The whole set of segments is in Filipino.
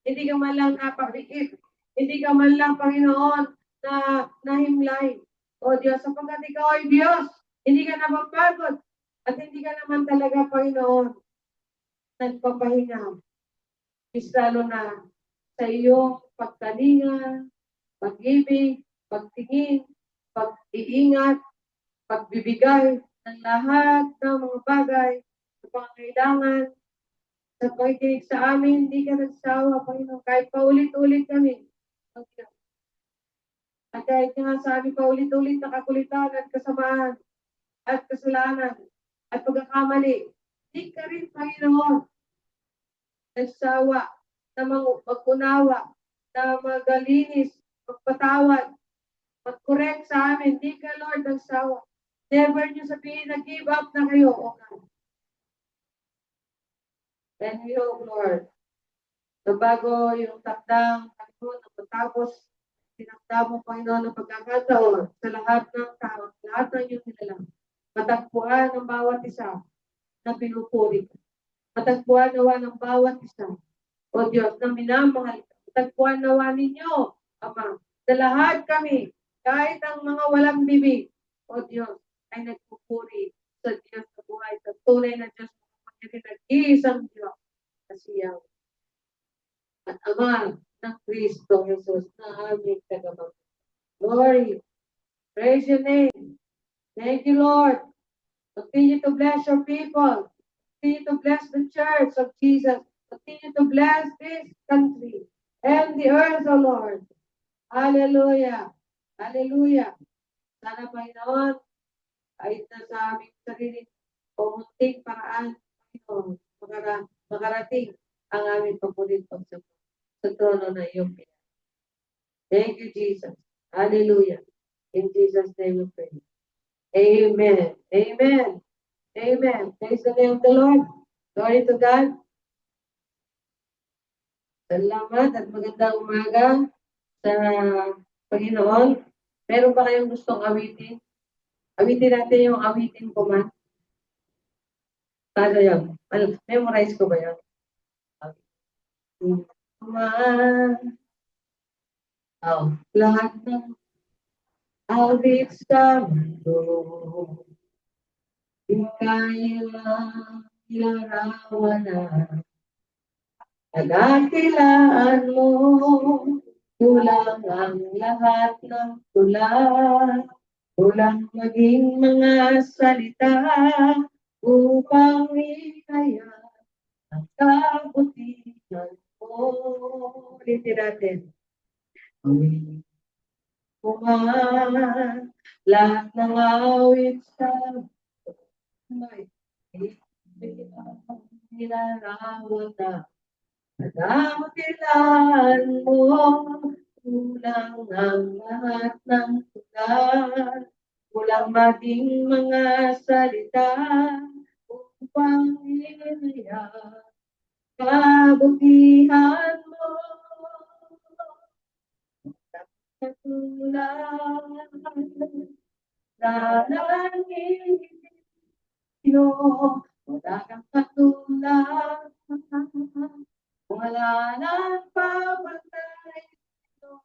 Hindi ka man lang napapikit. Hindi ka man lang, Panginoon, na nahimlay. O Diyos, sapagkat ikaw ay Diyos, hindi ka napapagod. At hindi ka naman talaga, Panginoon, nagpapahinga. Lalo na sa iyong pagkalinga, pag-ibig, pagtingin, pag-iingat, pagbibigay ng lahat ng mga bagay sa pangangailangan, sa pakikinig sa amin, hindi ka nagsawa, Panginoon, kahit paulit-ulit kami. At kahit nga sa amin paulit-ulit na kakulitan at kasamaan at kasalanan at pagkakamali, hindi ka rin, Panginoon, nagsawa na mag-unawa, na magalinis, magpatawad, mag-correct sa amin. Hindi ka, Lord, nagsawa. Never nyo sabihin na give up na kayo, O God. And we hope, Lord, na bago yung takdang, Panginoon, na matapos, tinakda mo, Panginoon, ng pagkakataon sa lahat ng tao, lahat ng iyong nilalang. Matagpuan ng bawat isa na pinupuri ka. Matagpuan nawa ng bawat isa, O Diyos, na minamahal ka. Matagpuan nawa ninyo, Ama, sa lahat kami, kahit ang mga walang bibig, O Diyos, ay nagpupuri sa Diyos na buhay, sa tunay na Diyos na pagkakitin, nag-iisang Diyos na siya at Ama ng Kristo Jesus na aming tagapagligtas. Glory. Praise your name. Thank you, Lord. Continue to bless your people. Continue to bless the church of Jesus. Continue to bless this country and the earth, O Lord. Hallelujah. Hallelujah. Sana, Panginoon, kahit na sa aming sarili o munting paraan, Panginoon, makarating ang aming papulit pagsapot sa trono na iyong pinag. Thank you, Jesus. Hallelujah. In Jesus' name we pray. Amen. Amen. Amen. Praise the name of the Lord. Glory to God. Salamat at magandang umaga sa Panginoon. Meron pa kayong gustong awitin? Awitin natin yung awitin ko man. Paano yun? Memorize ko ba yun? Man. Oh, lahat ng awit sa mundo. Ikailang ilarawan na. Nagatilaan mo. Kulang ang lahat ng tulan. Kulang maging mga salita upang ikaya ang kabutihan mo. Ulitin natin. Kuman, lahat ng awit sa may nilarawat na nagkakatilaan mo. Kulang ang lahat ng tulan. Kulang maging mga salita upang inaya kabutihan mo. Katulad dalangin Pino, wala kang katulad, wala nang papantay ito.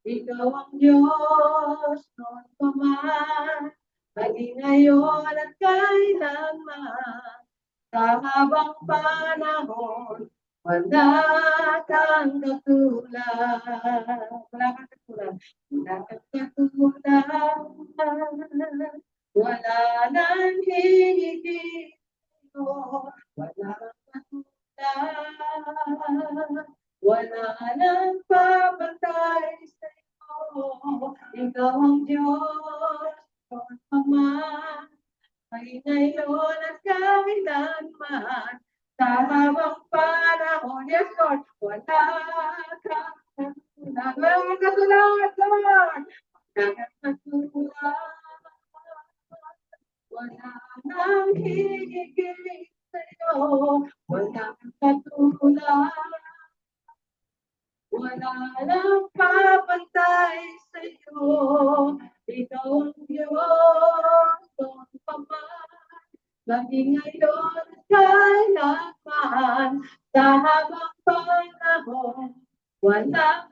Ikaw ang Diyos noon pa man, maging ngayon at kailanman. Sa habang panahon, wala kang katulad. Wala kang katulad. Wala kang katulad. Wala nang hihigit sa'yo. Wala kang katulad. Wala nang papantay sa'yo. Ikaw ang Diyos, noon pa man. Ay ngayon at kailanman, sa habang panahon, yes Lord, wala kang katulad. Wala kang katulad, Lord. Wala kang katulad. Wala nang higigit sa'yo. Wala kang katulad. Wala nang papantay sa'yo. Ikaw ang Diyos, noon pa man, maging ngayon at kailanman, sa habang panahon, Wala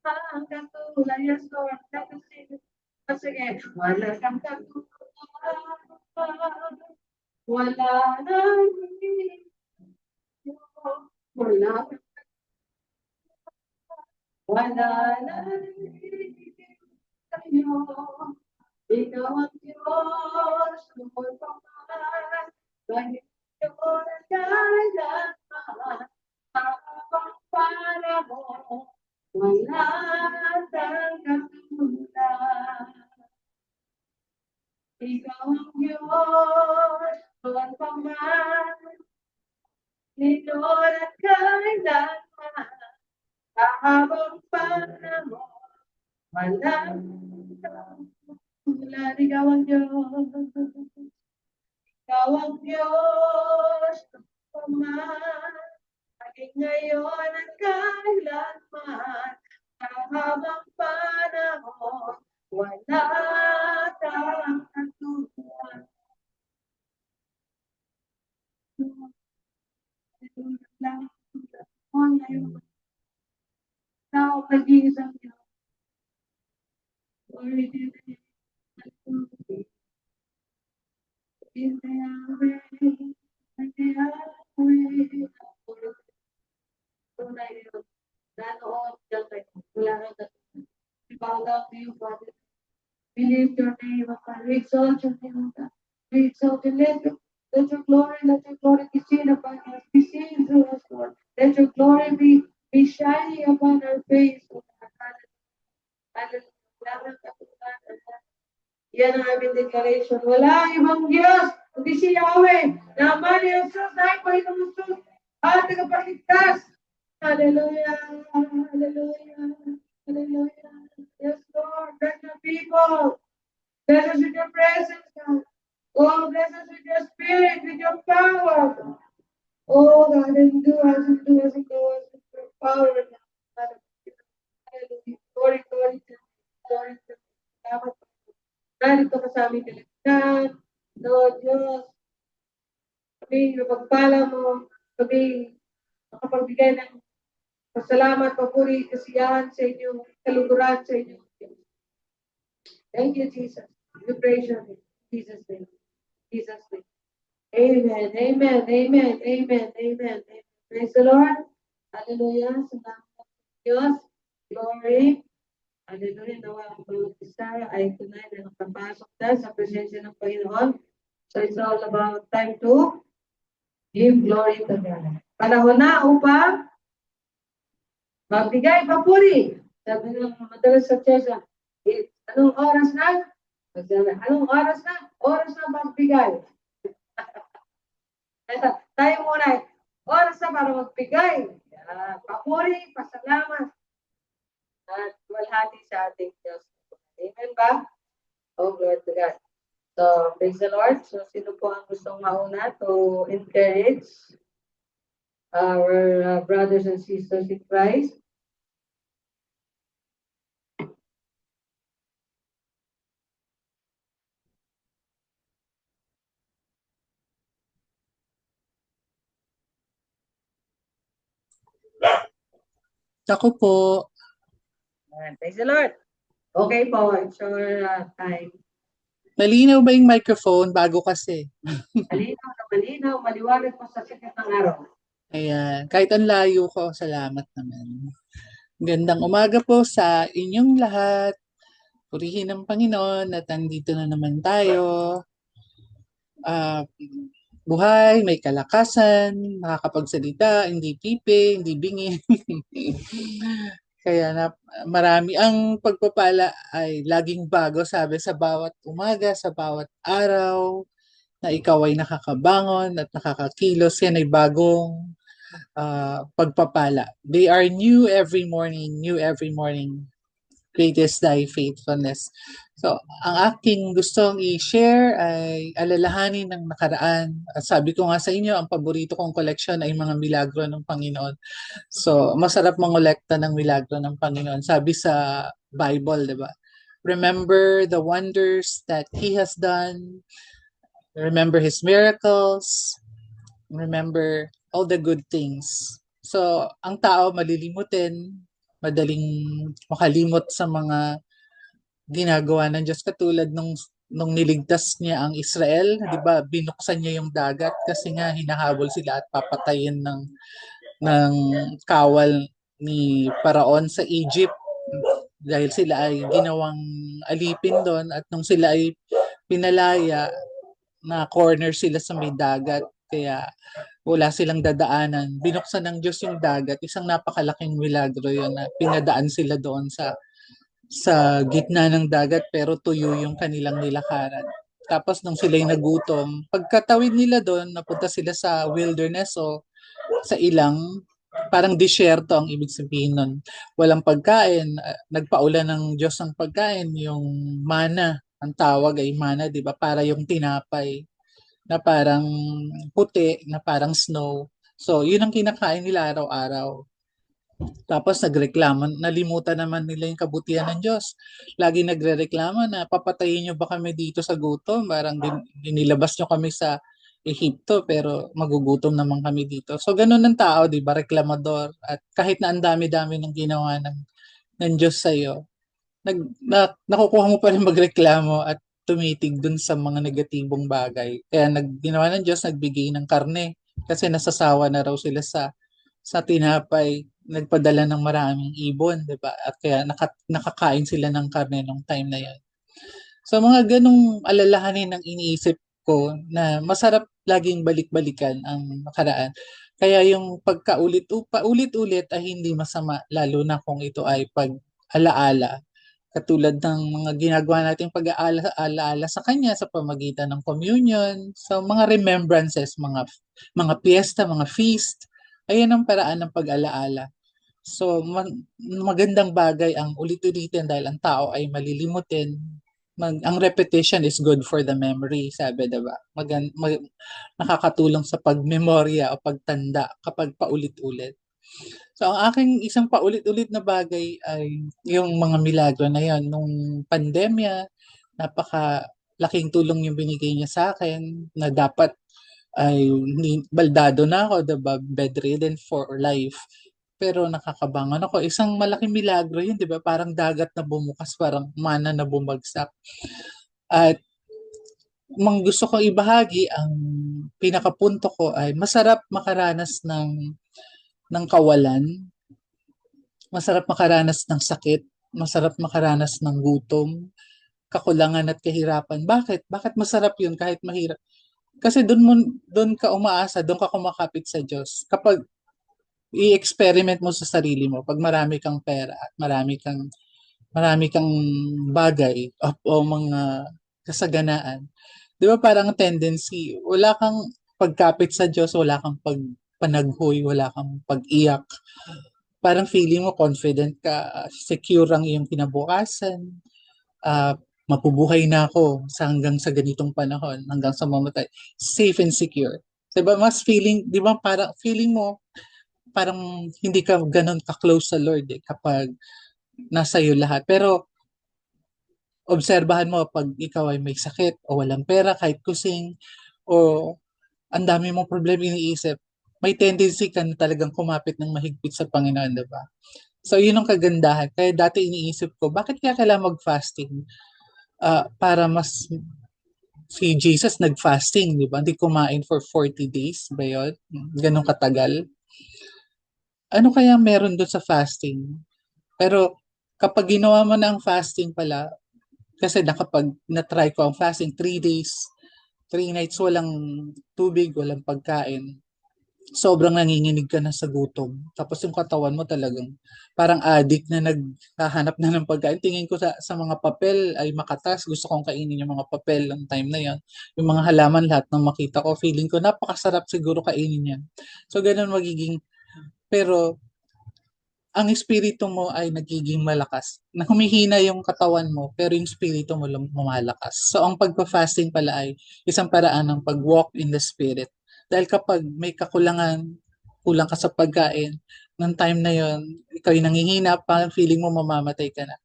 kang katulad. Yes, Lord. Let us sing it once again. Wala kang katulad. Wala nang hindi. Wala kang wala nang hindi sa'yo. Ikaw ang Diyos, lumol pa man, kahit yun ang kailanman, habang panahon, wala kang katulad. Ikaw ang Diyos, lumol pa man, ngayon at kailanman, habang panahon, wala kang katulad. Ikaw ang Diyos. Ikaw ang Diyos, Ama, maging ngayon at kailanman, habang panahon, wala kang katulad. Tao nag-iisang Diyos. Glory to the name. In the Yahweh, in the Yahweh. Tunay yun. Nanoon dyan kayo. Wala nang katulad. We bow down to you, Father. We lift your name, O God. We exalt your name, O God. We exalt you. Let your glory be seen upon us, be seen through us, Lord. Let your glory be shining upon our face, O God. Hallelujah. Wala nang katulad, O God. Yan ang aming declaration. Wala ibang Diyos, kundi si Yahweh, na Ama ni Jesus, na Panginoong Jesus, at tagapagligtas. Hallelujah, hallelujah, hallelujah. Yes, Lord, bless your people. Bless us with your presence, God. Oh, bless us with your spirit, with your power. Oh, God, and do us, and do us, and do us with your power. Hallelujah. Glory, glory to you. Glory to you. Salamat. Narito ka sa aming kaligtasan. Lord Diyos, kami napagpala mo, kami makapagbigay ng pasalamat, papuri, kasiyahan sa inyong kaluguran sa inyong Diyos. Thank you, Jesus. We praise your name. Jesus' name. Jesus' name. Amen. Amen. Amen. Amen. Amen. Praise the Lord. Hallelujah. Salamat sa Diyos. Glory. Hallelujah. Nawa ang bawat isa ay tunay na nakapasok na sa presensya ng Panginoon. So it's all about time to give glory to God. Panahon na upang magbigay papuri. Sabi ng madalas sa Chesa, anong oras na? Anong oras na? Oras na magbigay. Tayo muna, oras na para magbigay. Papuri, pasalamat. At walhati sa ating Diyos. Amen ba? Oh, glory to God. So, praise the Lord. So, sino po ang gustong mauna to encourage our brothers and sisters in Christ? Ako po. Praise the Lord. Okay po, it's your time. Malinaw ba yung microphone? Bago kasi. Malinaw na malinaw, maliwanag po sa sikat ng araw. Ayan. Kahit ang layo ko, salamat naman. Gandang umaga po sa inyong lahat. Purihin ng Panginoon at nandito na naman tayo. Buhay, may kalakasan, nakakapagsalita, hindi pipi, hindi bingi. Kaya na marami ang pagpapala ay laging bago, sabi, sa bawat umaga, sa bawat araw na ikaw ay nakakabangon at nakakakilos. Yan ay bagong pagpapala. They are new every morning, new every morning. Great is thy faithfulness. So, ang aking gustong i-share ay alalahanin ng nakaraan. At sabi ko nga sa inyo, ang paborito kong koleksyon ay mga milagro ng Panginoon. So, masarap mangolekta ng milagro ng Panginoon. Sabi sa Bible, di ba? Remember the wonders that He has done. Remember His miracles. Remember all the good things. So, ang tao malilimutin madaling makalimot sa mga ginagawa ng Diyos katulad nung niligtas niya ang Israel, 'di ba? Binuksan niya yung dagat kasi nga hinahabol sila at papatayin ng kawal ni Paraon sa Egypt dahil sila ay ginawang alipin doon at nung sila ay pinalaya na corner sila sa may dagat kaya wala silang dadaanan. Binuksan ng Diyos yung dagat, isang napakalaking milagro yun na pinadaan sila doon sa gitna ng dagat pero tuyo yung kanilang nilakaran. Tapos nung sila'y nagutom, pagkatawid nila doon, napunta sila sa wilderness o sa ilang, parang disyerto ang ibig sabihin nun. Walang pagkain, nagpaulan ng Diyos ng pagkain, yung mana, ang tawag ay mana, di ba? Para yung tinapay na parang puti, na parang snow. So, yun ang kinakain nila araw-araw. Tapos nagreklamo, nalimutan naman nila yung kabutihan ng Diyos. Lagi nagrereklamo na papatayin niyo ba kami dito sa gutom? Parang dinilabas niyo kami sa Ehipto pero magugutom naman kami dito. So ganun ng tao, di ba? Reklamador. At kahit na ang dami-dami ng ginawa ng Diyos sa iyo, nakukuha mo pa rin magreklamo at tumitig dun sa mga negatibong bagay. Kaya ginawa ng Diyos, nagbigay ng karne kasi nasasawa na raw sila sa tinapay, nagpadala ng maraming ibon, 'di ba? At kaya nakakain sila ng karne nung time na 'yon. So mga ganong alalahanin ang iniisip ko na masarap laging balik-balikan ang nakaraan. Kaya yung paulit-ulit ay hindi masama lalo na kung ito ay pag-alaala. Katulad ng mga ginagawa nating pag-aalaala sa kanya sa pamagitan ng communion, so mga remembrances, mga piyesta, mga feast, ayan ang paraan ng pag-alaala. So, magandang bagay ang ulit-ulitin dahil ang tao ay malilimutin. Ang repetition is good for the memory, sabi, diba? Nakakatulong sa pagmemorya o pagtanda kapag paulit-ulit. So, ang aking isang paulit-ulit na bagay ay yung mga milagro na yon. Nung pandemya, napaka-laking tulong yung binigay niya sa akin na dapat ay baldado na ako, diba? Bedridden for life. Pero nakakabangon ako. Isang malaking milagro yun, di ba? Parang dagat na bumukas, parang mana na bumagsak. At gusto kong ibahagi, ang pinakapunto ko ay masarap makaranas ng kawalan, masarap makaranas ng sakit, masarap makaranas ng gutom, kakulangan at kahirapan. Bakit? Bakit masarap yun kahit mahirap? Kasi doon ka umaasa, doon ka kumakapit sa Diyos. Kapag i-experiment mo sa sarili mo, pag marami kang pera at marami kang bagay o mga kasaganaan, di ba parang tendency, wala kang pagkapit sa Diyos, wala kang pagpanaghoy, wala kang pag-iyak. Parang feeling mo confident ka, secure ang iyong kinabukasan, uh, mapubuhay na ako hanggang sa ganitong panahon, hanggang sa mamatay. Safe and secure. Diba mas feeling, di ba parang feeling mo, parang hindi ka ganun ka-close sa Lord kapag nasa iyo lahat. Pero obserbahan mo pag ikaw ay may sakit o walang pera kahit kusing o ang dami mong problema iniisip, may tendency ka na talagang kumapit ng mahigpit sa Panginoon, diba? So, yun ang kagandahan. Kaya dati iniisip ko, bakit kaya kailangan mag-fasting? Para mas si Jesus nag-fasting, di ba? Hindi kumain for 40 days ba yun? Ganun katagal. Ano kaya meron doon sa fasting? Pero kapag ginawa mo na ang fasting pala, kasi nakapag na-try ko ang fasting, 3 days, 3 nights, walang tubig, walang pagkain. Sobrang nanginginig ka na sa gutom. Tapos yung katawan mo talagang parang addict na naghahanap na ng pagkain. Tingin ko sa mga papel ay makatas. Gusto kong kainin yung mga papel ng time na yan. Yung mga halaman lahat ng makita ko, feeling ko napakasarap siguro kainin yan. So ganun magiging, pero ang espiritu mo ay nagiging malakas. Na humihina yung katawan mo, pero yung espiritu mo lumalakas. So ang pagpa-fasting pala ay isang paraan ng pag-walk in the spirit. Dahil kapag may kakulangan, kulang ka sa pagkain, ng time na yon, ikaw yung nangihina, parang feeling mo mamamatay ka na.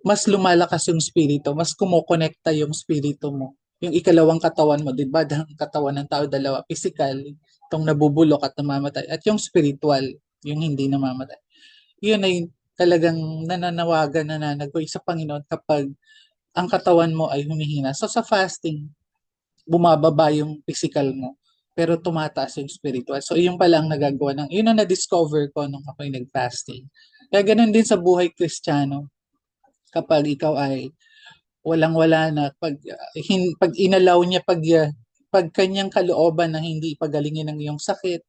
Mas lumalakas yung espiritu, mas kumokonekta yung espiritu mo. Yung ikalawang katawan mo, di ba? Ang katawan ng tao, dalawa, physical, itong nabubulok at namamatay, at yung spiritual, yung hindi namamatay. Yun ay talagang nananawagan, nananagoy sa Panginoon kapag ang katawan mo ay humihina. So sa fasting, bumababa yung physical mo, pero tumataas yung spiritual. So yun pala ang nagagawa yun ang na-discover ko nung ako'y nag-fasting. Kaya ganun din sa buhay Kristiyano. Kapag ikaw ay walang-wala na, pag inalaw niya, pag kanyang kalooban na hindi pagalingin ng iyong sakit,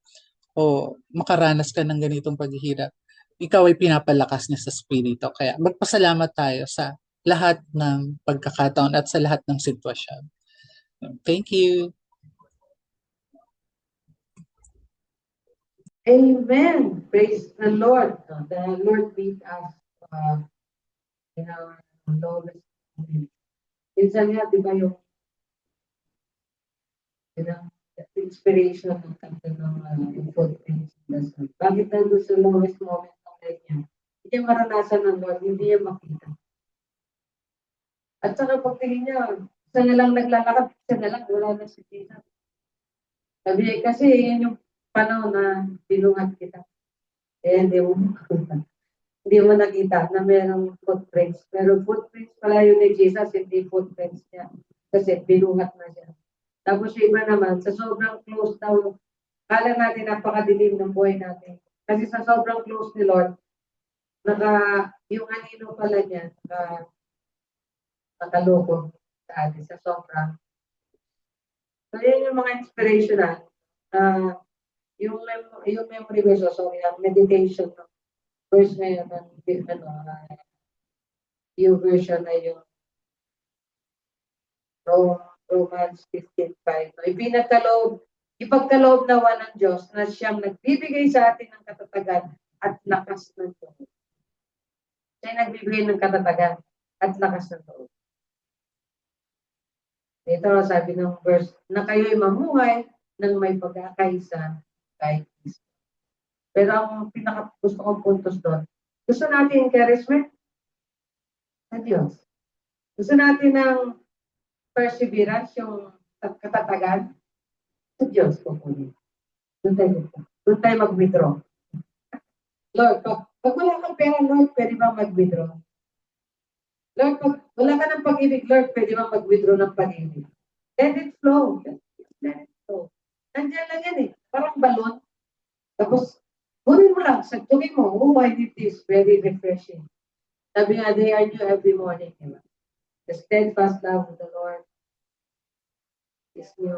o makaranas ka ng ganitong paghihirap, ikaw ay pinapalakas niya sa spirito. Kaya magpasalamat tayo sa lahat ng pagkakataon at sa lahat ng sitwasyon. Thank you. Amen. Praise the Lord. The Lord meet us in our lowest moment. Minsan nga, di ba yung inspiration ng kanta ng footprints in the sun. Bakit nandun sa lowest moment ng life niya? Hindi niya maranasan ng Lord, hindi niya makita. At saka pagtingin niya, isa na lang naglalakad, isa na lang, wala na si Jesus. Sabi niya, kasi yan yung panahon na binungat kita. Eh, hindi mo makita. Hindi mo nakita na mayroong footprints. Pero footprints pala yun ni Jesus, hindi footprints niya. Kasi binungat na siya. Tapos yung iba naman, sa sobrang close daw, kala natin napakadilim ng buhay natin. Kasi sa sobrang close ni Lord, yung anino pala niya, nakaloko sa atin, sa sobrang. So, yun yung mga inspirational. Yung memory verse, yung meditation, verse ngayon, yung version na yung Romans 15:5. Ipagkaloob nawa ng Diyos na siyang nagbibigay sa atin ng katatagan at lakas ng loob. Siya nagbibigay ng katatagan at lakas ng loob. Ito sabi ng verse, na kayo'y mamuhay ng may pagkakaisa kahit isa. Pero ang gusto kong puntos doon, gusto natin encouragement sa Diyos. Gusto natin ng perseverance, yung katatagan sa Diyos kukunin. Doon tayo mag-withdraw. Lord, pag wala kang pera, Lord, pwede ba mag-withdraw? Lord, pag wala ka ng pag-ibig, Lord, pwede ba mag-withdraw ng pag-ibig? Let it flow. Let it flow. Nandiyan lang yan eh. Parang balon. Tapos, kunin mo lang. Sagtugin mo. Oh, I need this. Very refreshing. Sabi nga, they are new every morning. Diba? The steadfast love of the Lord is new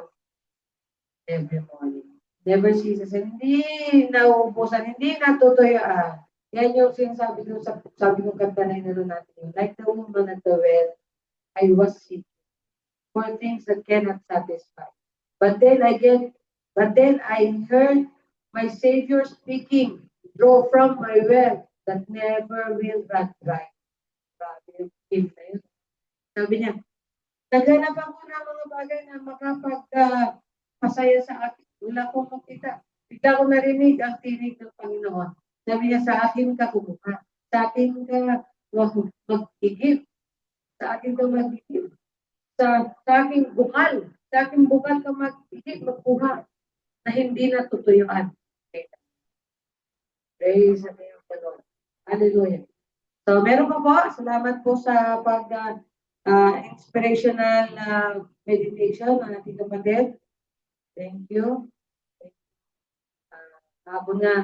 every morning. Never ceases. Hindi nauubusan. Hindi natutuyaan. Yan yung sinasabi ko sabi ko kanta na inano natin yun. Like the woman at the well, I was seeking for things that cannot satisfy. But then I heard my Savior speaking, draw from my well that never will run dry. Sabi niya, naghanap ako ng mga bagay na makapag-pasaya sa akin. Wala akong makita. Bigla ko narinig ang tinig ng Panginoon. Sabi niya, sa akin ka kumuha. Sa akin ka mag-igip. Sa akin ka mag-igip. Sa aking bukal. Sa aking bukal ka mag-igip, magkuha na hindi natutuyuan. Praise the name of the Lord. Hallelujah. So, meron pa po. Salamat po sa inspirational meditation ng ating kapatid. Thank you. Habang nga,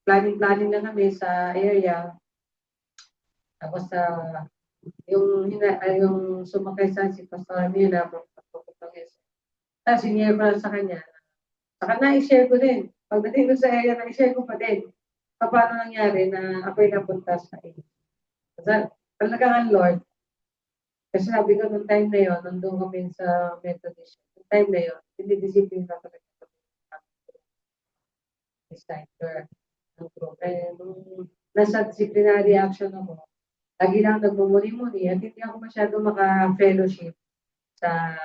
planning lang kami sa area. Tapos yung sumakay si Pastor Amina, sinare ko sa kanya. Saka na-share ko din. Pagdating ko sa area, na-share ko pa din. Paano nangyari na ako'y napunta sa area. Kasi talagang Lord, kasi sabi ko nung time na yun, nandun kami sa Methodist. Nung time na yun, hindi discipline na talaga decider ng group. Eh, nung nasa disciplinary action ako, lagi lang nagmumuni-muni at hindi ako masyado maka-fellowship sa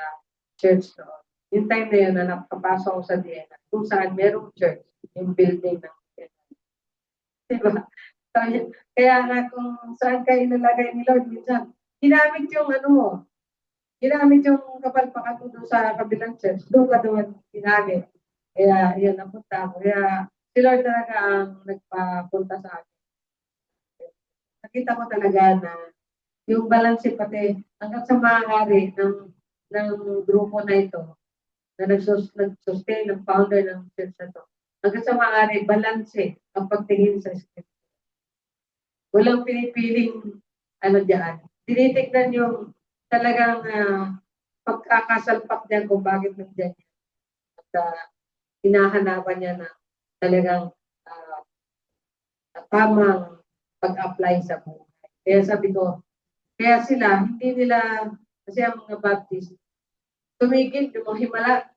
church noon. Yung time na yun na nakapasok ako sa Vienna, kung saan merong church, yung building ng Vienna. Diba? Kaya nga kung saan kayo nalagay ni Lord, minsan, ginamit yung kapalpakan ko doon sa kabilang church, doon ka doon ginamit. Kaya yun, napunta ako. Kaya si Lord talaga ang nagpapunta sa akin. nakita ko talaga na yung balance pati hanggang sa maaari ng grupo na ito na nag-sustain ng founder ng church na to. Hanggang sa maaari, balanse ang pagtingin sa script. Walang pinipiling ano diyan. Tinitignan yung talagang pagkakasalpak niya kung bakit nandiyan yan. At hinahanapan niya na talagang tamang pag-apply sa buhay. Kaya sabi ko, kaya sila, hindi nila, kasi ang mga Baptist, tumigil, himala,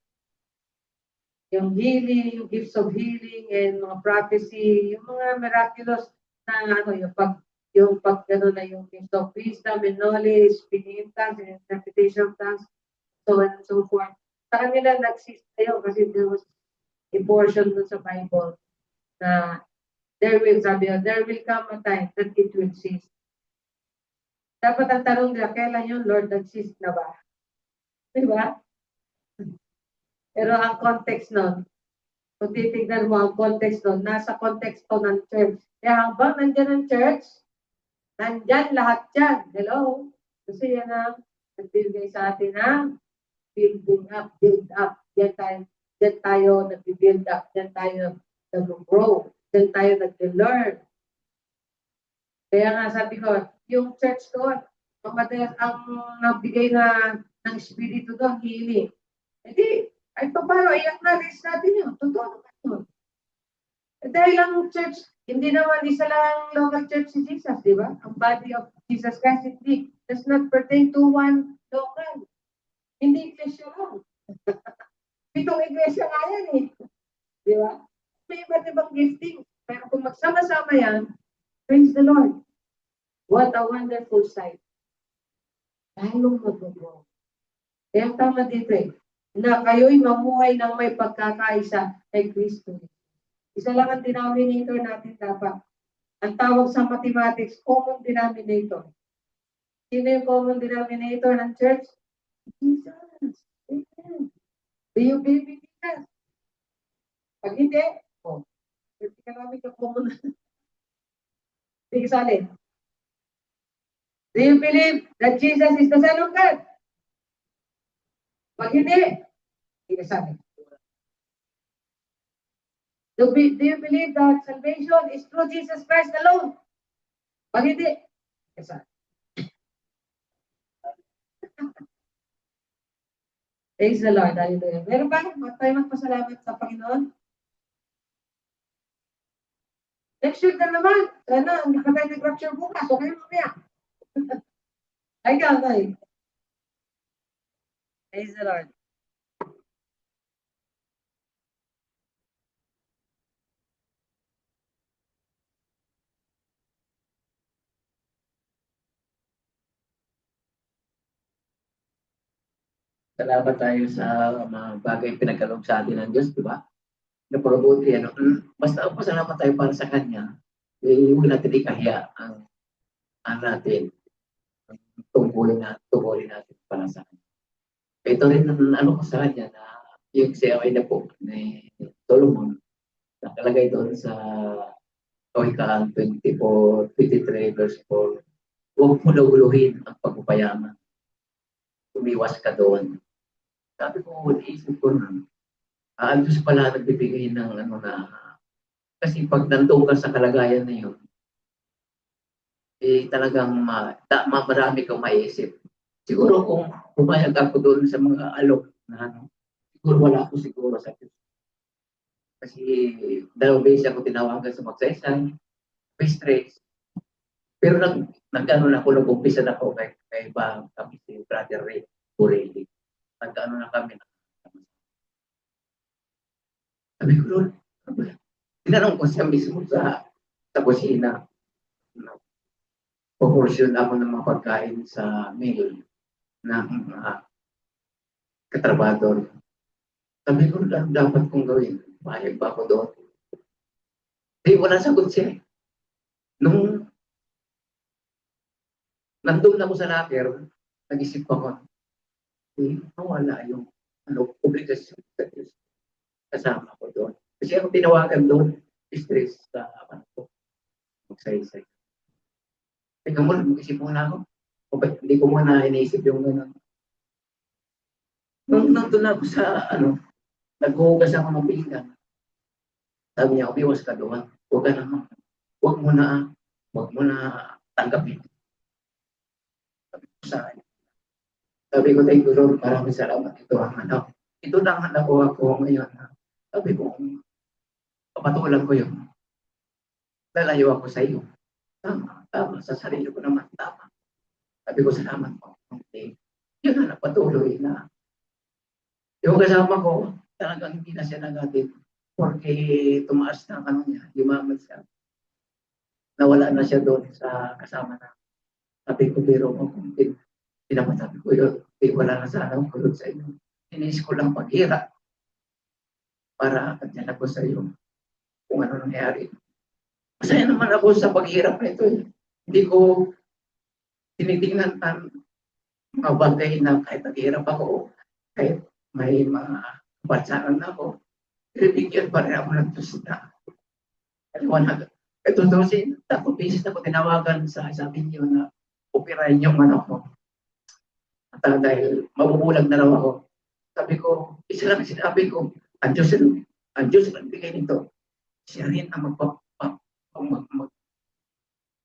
yung healing, yung gifts of healing, and mga prophecy, yung mga miraculous na ano, yung pag gano'n na yung gifts of wisdom and knowledge, speaking in tongues, and interpretation of tongues, so on and so forth. Sa kanila, nag-cease tayo kasi there was a portion dun sa Bible na there will come a time that it will cease. Dapat ang tanong nila, kailan yun, Lord, nag-cease na ba? Diba? Pero ang context nun, kung titignan mo ang context nun, nasa konteksto ng church. Kaya habang nandyan ang church, nandyan lahat yan. Hello? Kasi yan ang nagbibigay sa atin ng building up, build up. Diyan tayo nag-build up. Diyan tayo nag-grow. Diyan tayo nag-learn. Kaya nga sabi ko, yung church doon, madalas ang nagbigay ng espiritu doon, healing. Hindi, ay paano, i-acknowledge natin yun. Totoo naman yun. Dahil ang church, hindi naman isa lang local church si Jesus, di ba? Ang body of Jesus Christ, hindi. Does not pertain to one local. Hindi iglesia lang. Pitong iglesia nga yan eh. Di ba? May iba't ibang gifting. Pero kung magsama-sama yan, praise the Lord. What a wonderful sight. Lalong mag-grow. Kaya tama dito eh, na kayo'y mamuhay ng may pagkakaisa kay Kristo. Isa lang ang denominator natin dapat. Ang tawag sa mathematics, common denominator. Sino yung common denominator ng church? Jesus. Amen. Do you believe in Jesus? Pag hindi, economic na common. Sige, salin. Do you believe that Jesus is the Son of God? Pag hindi, sige, salin. Do you believe that salvation is through Jesus Christ alone? Pag hindi, sige, praise the Lord. Hallelujah. Meron ba tayo magpasalamat sa Panginoon? Next week na naman. Sana, hindi ka tayo nag-rapture bukas. Okay, mamaya. Ay, kagay. Praise the Lord. Salamat tayo sa mga bagay pinagkaloob sa atin ng Diyos, di ba? Napabuti, basta pasalamat tayo para sa Kanya. Huwag natin ikahiya ang natin, ang tungkulin natin para sa Kanya. Ito rin ang ko sa Kanya na yung COI na po ni Solomon, nakalagay doon sa Kawikaan 23 verse 4. Huwag mo naguluhin ang pagpapayaman. Umiwas ka doon. Sabi ko, naisip ko na, ang Diyos pala nagbibigay ng kasi pag nandun ka sa kalagayan na yun, talagang marami kang maiisip. Siguro kung pumayag ako doon sa mga alok na siguro wala ako siguro sa Diyos. Kasi dalawang beses ako tinawagan sa magsaysay, may stress. Pero nag-ano na ako, nag-umpisa na ako kay kami si Brother Ray Borelli. Nag-ano na kami. Sabi ko, Lord, tinanong ko siya mismo sa kusina. Proportion ako ng mga pagkain sa meal ng katrabador. Sabi ko, ano dapat kong gawin? Payag ba ako doon? Wala sagot siya. Nung nandun ako sa locker, nag-isip ako, wala yung obligasyon sa Diyos. Kasama ko doon. Kasi ako tinawagan doon, stress sa ko. Magsaysay. Tingnan mo, mag-isip muna ako. O ba't hindi ko muna iniisip yung gano'n. Nung nandun ako sa, naghuhugas ako ng pinggan. Sabi niya, umiwas ka doon. Huwag ka naman. Huwag mo na tanggapin. Sabi ko sa akin. Sabi ko, thank you Lord, maraming salamat. Ito ang anak. Ito na ang anak ko ako ngayon. Sabi ko, papatulan ko yun. Lalayo ako sa iyo. Tama. Sa sarili ko naman, tama. Sabi ko, salamat po. Okay. Yun na, napatuloy na. Yung kasama ko, talagang hindi na siya nagatid. Porque tumaas na ang niya, yumaman siya. Nawala na siya doon sa kasama na. Sabi ko, pero kung pinapatabi ko yun, wala na sana akong kulot sa inyo. Inis ko lang paghirap para katyan ako sa iyo kung ano nangyari. Masaya naman ako sa paghirap na ito. Hindi ko tinitingnan ang mga bagay na kahit naghirap ako, kahit may mga kapansanan ako, pinibigyan pa rin ako ng Diyos na kaliwanag. Ito doon tapos beses na ko tinawagan sa sabi niyo na operahin yung ko. At dahil mabubulag na raw ako. Sabi ko, isa lang sinabi ko, ang Diyos ang bigay nito. Siya rin ang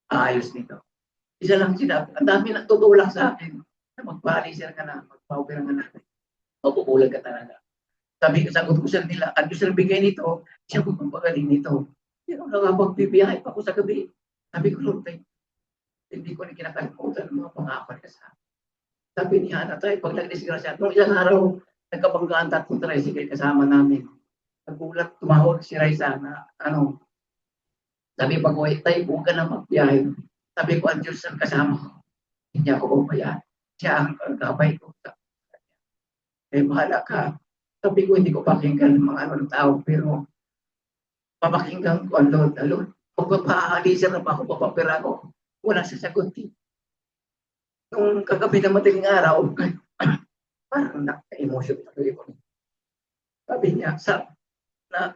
mag-aayos nito. Isa lang sinabi, ang dami na tutulak sa akin na magpa-alisir ka na, magpa-opera ka na. Mabubulag ka talaga. Sagot ko sa nila, ang Diyos ang bigay nito, siya magpapagaling nito. Pero nakapagbibiyahe pa ako sa gabi. Sabi ko, Lord, hindi ko na kinakalimutan ang mga pangako niya sa akin. Sabi niya, tayo, pag nag-disgrasya, nung ilang araw, nagkabanggaan tatlong tricycle kasama namin. Nagulat, tumawag si Raisa na, sabi pag tayo, huwag ka na magbiyahe. Sabi ko, ang Diyos ang kasama ko. Hindi ako umayan. Siya ang gabay ko. Bahala ka. Sabi ko, hindi ko pakinggan ng mga tao, pero papakinggan ko ang Lord. Kung papaalisan na pa ako, papapira ko, wala sasagot. Nung kagabi na madaling araw, parang naka-emotion tuloy ko. Sabi niya,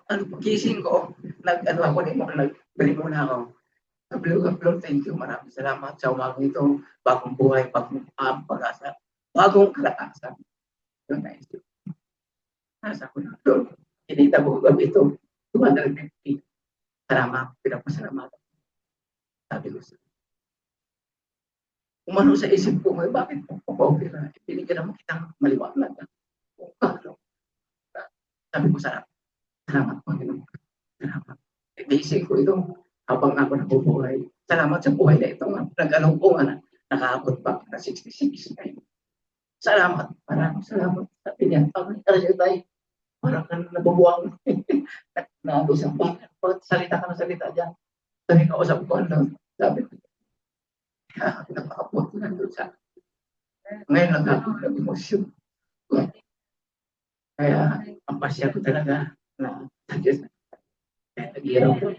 pagising ko, nagbili muna ako. Sabi ko, Lord, thank you, maraming salamat sa umagang ito, bagong buhay, bagong pag-asa, bagong kalakasan. Yun na isip. Nasa ko na, Lord, kinita ko gabi ito, tumadalag na ito. Salamat, pinapasalamat. Sabi ko sa umano sa isip ko, bakit pa-opera? Binigyan naman kitang maliwanag. Sabi ko, salamat Panginoon. Salamat. Naisip ko ito habang ako nabubuhay. Salamat sa buhay na ito. Nag-along ko nga nakaabot pa na 66 ngayon. Salamat. Maraming salamat. Sabi niya, tayo. Parang nabubuwang na-abusang pa. Salita ka na salita dyan. Sabi ko, usap ko, sabi ko, napakapot na doon sa ngayon nag-emosyon. Kaya ang pasya ko talaga na nag-iiraw ko.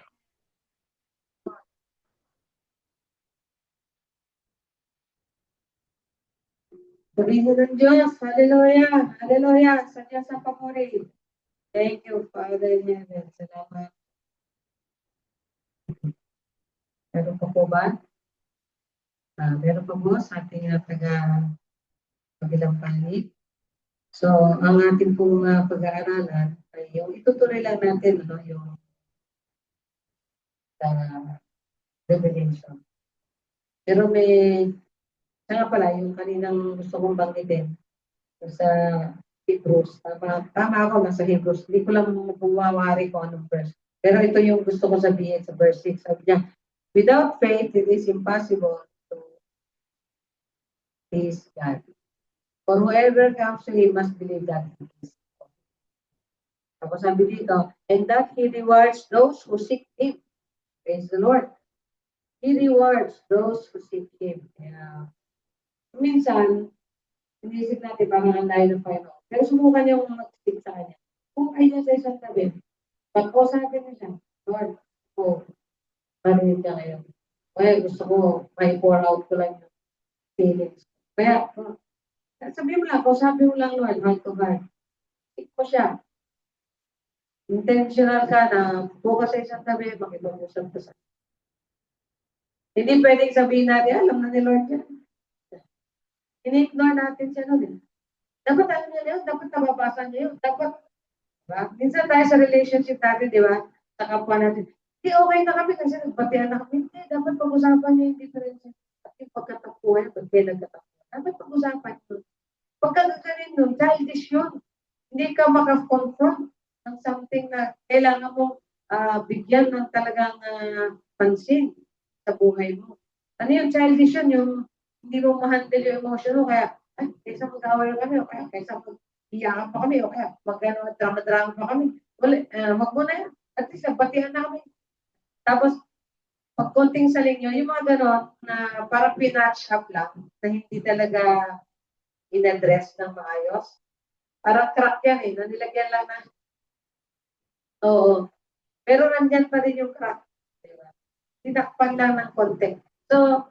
Purihin ng Diyos. Hallelujah. Hallelujah. Sa Diyos ang papuri. Thank you, Father in heaven. Salamat. Meron pa po ba? Meron pa po sa ating taga-kabilang panig. So, ang ating pong pag-aaralan ay yung itutuloy lang natin, yung Revelation. Pero nga pala, yung kaninang gusto kong banggitin sa Hebrews. Tama ako, nasa Hebrews. Hindi ko lang mawawari kung anong verse. Pero ito yung gusto ko sabihin sa verse 6. Sabi niya, without faith, it is impossible to please God. For whoever comes to Him must believe that He is. Tapos sabi dito, and that He rewards those who seek Him. Praise the Lord. He rewards those who seek Him. Minsan, inisip natin parang ang layo ng Panginoon. Pero subukan yung mag-stick sa Kanya. Kung kayo niya sa isang tabi, pag-usapin niya siya, Lord, marinig ka ngayon. Kaya gusto ko, may pour out ko lang yung feelings. Kaya, sabihin mo lang, kausapin mo lang, Lord, heart to heart. Stick mo siya. Intentional ka na bukas sa isang tabi, makipag-usap ka sa Hindi pwedeng sabihin natin, alam na ni Lord yan. Ini-ignore natin siya nun. Dapat alam niya yun, dapat nababasa niya yun. Dapat, diba? Minsan tayo sa relationship natin, di ba? Sa kapwa natin. Hindi, okay na kami kasi nagbatihan na kami. Hindi, dapat pag-usapan niya yung difference. At yung pagkatapuan, pag pinagkatapuan. Dapat pag-usapan yun. Pagkagagaling nun, childish yun. Hindi ka makakonfront ng something na kailangan mo bigyan ng talagang pansin sa buhay mo. Ano yung childish yun? Yung hindi mo ma-handle yung emotion mo, kaya kaysa mag-away kami, o kaya kaysa mag-iyakan pa kami, o kaya drama-drama pa kami. Wag mo na yan. At least, batihan na kami. Tapos, pag konting saling nyo, yung mga ganon na parang pinatch up lang, na hindi talaga in-address ng maayos. Parang crack yan na nilagyan lang na. Oo. Pero nandyan pa rin yung crack. Diba? Tinakpan lang ng konti. So,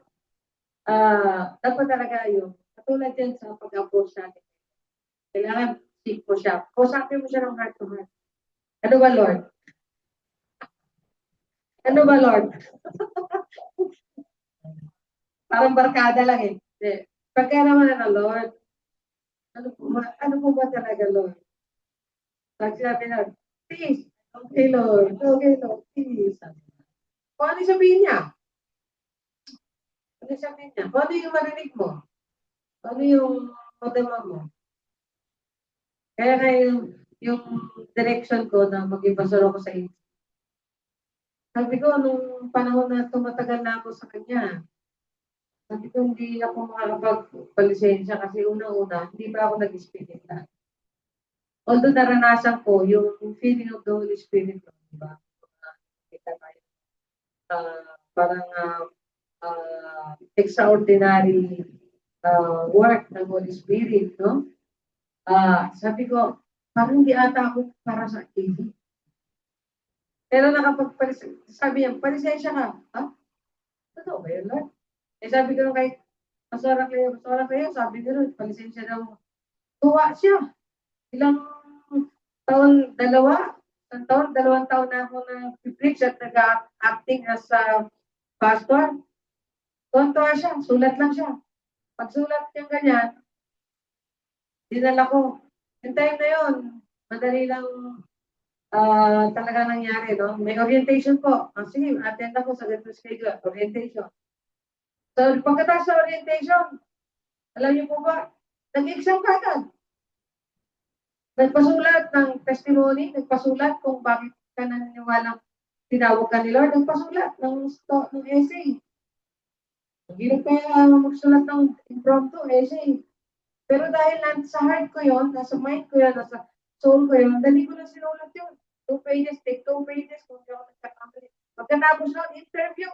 dapat talaga yun. Katulad yan sa pag-approach natin. Kailangan seek mo siya. Kausapin mo siya ng heart to heart. Ano ba, Lord? Ano ba, Lord? Parang barkada lang Pagka naman Lord, ano po ba talaga, Lord? Pag sinabi na, please, okay, Lord, please. Kung ano sabihin niya? Ano sabihin niya? Kung ano yung marinig mo? Ano yung madama mo? Kaya yung direction ko na mag-ibasor ako sa inyo. Sabi ko, nung panahon na tumatagal na ako sa kanya, sabi ko, hindi ako makakapag-palisensya kasi unang-una, hindi ba ako nag-speak na. Although naranasan ko yung feeling of the Holy Spirit, diba? Kita tayo. Parang extraordinary work ng Holy Spirit, no? Sabi ko, parang hindi ata ako para sa TV. Pero sabi niya, palisensya ka. Ha? Totoo ba yun, Lord? Sabi ko kay Pastora kayo, sabi ko rin, palisensya daw. Tuwa siya. Ilang taon, dalawang taon na ako na-preach at nag-acting as a pastor. Tuwa siya, sulat lang siya. Pag sulat niya ganyan, dinala ko. Yung time na yun, madali lang talaga nangyari, no? May orientation po. Sige, attend ako sa ganito schedule, orientation. So, pagkatapos sa orientation, alam niyo po ba, nag-exam ka agad. Nagpasulat ng testimony, nagpasulat kung bakit ka naniniwalang tinawag ka ni Lord, nagpasulat ng essay. Hindi kaya magsulat ng impromptu essay. Pero dahil sa heart ko yun, nasa mind ko yun, nasa soul ko yun, dali ko na sinulat yun. 2 pages, take 2 pages, kung di ako nagkakamali. Pagkatapos nun, interview.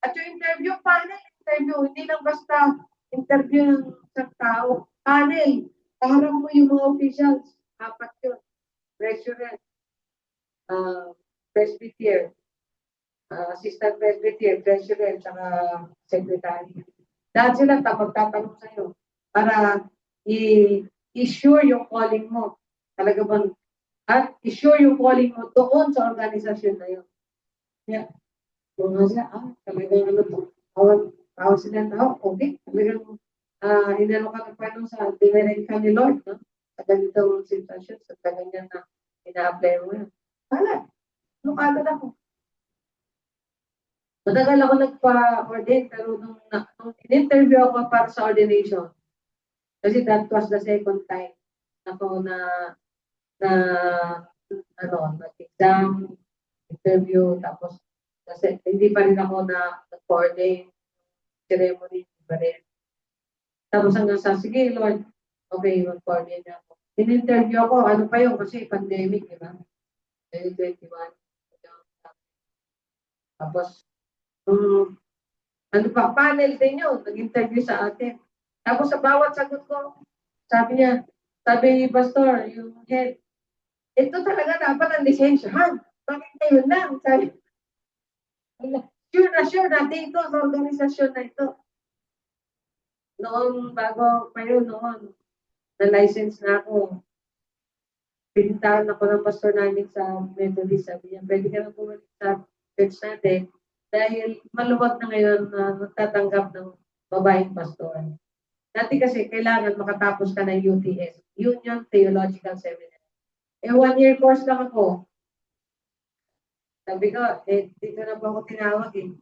At yung interview, panel interview. Hindi lang basta interview ng isang tao. Panel. Kaharap mo yung mga officials. 4 yun. Treasurer, presbyter, assistant presbyter, treasurer, saka secretary. Lahat sila magtatanong sa'yo para i-sure yung calling mo. Talaga bang at i-sure yung calling mo doon sa organisasyon na yun. Yeah. Kung nga siya, talagang tawag sila tao, okay. Talagang inano ka ng Panginoon sa dinirect ka ni Lord, no? Sa ganitong sitwasyon, sa ganyan na ina-apply mo yun. Wala. Agad ako. Matagal ako nagpa-ordain, pero nung in-interview ako para sa ordination, kasi that was the second time ako nag-exam, interview, tapos kasi hindi pa rin ako nag-ordain, ceremony, pa rin. Tapos hanggang sige, Lord, okay, mag-ordain na ako. In-interview ako, ano pa yun, kasi pandemic, di ba? 2021. Tapos, panel din yun, nag-interview sa atin. Tapos sa bawat sagot ko, sabi Pastor, yung head, ito talaga dapat ang lisensyahan. Bakit ngayon lang? Sabi, sure na dito sa organisasyon na ito. Noon, bago pa yun, na-license na ako. Pinuntahan ako ng pastor namin sa Methodist. Sabi niya, pwede ka na pumunta sa church natin. Dahil maluwag na ngayon na nagtatanggap ng babaeng pastor. Dati kasi kailangan makatapos ka ng UTS, Union Theological Seminary. 1 year course lang ako. Sabi ko, dito na po ako tinawag eh.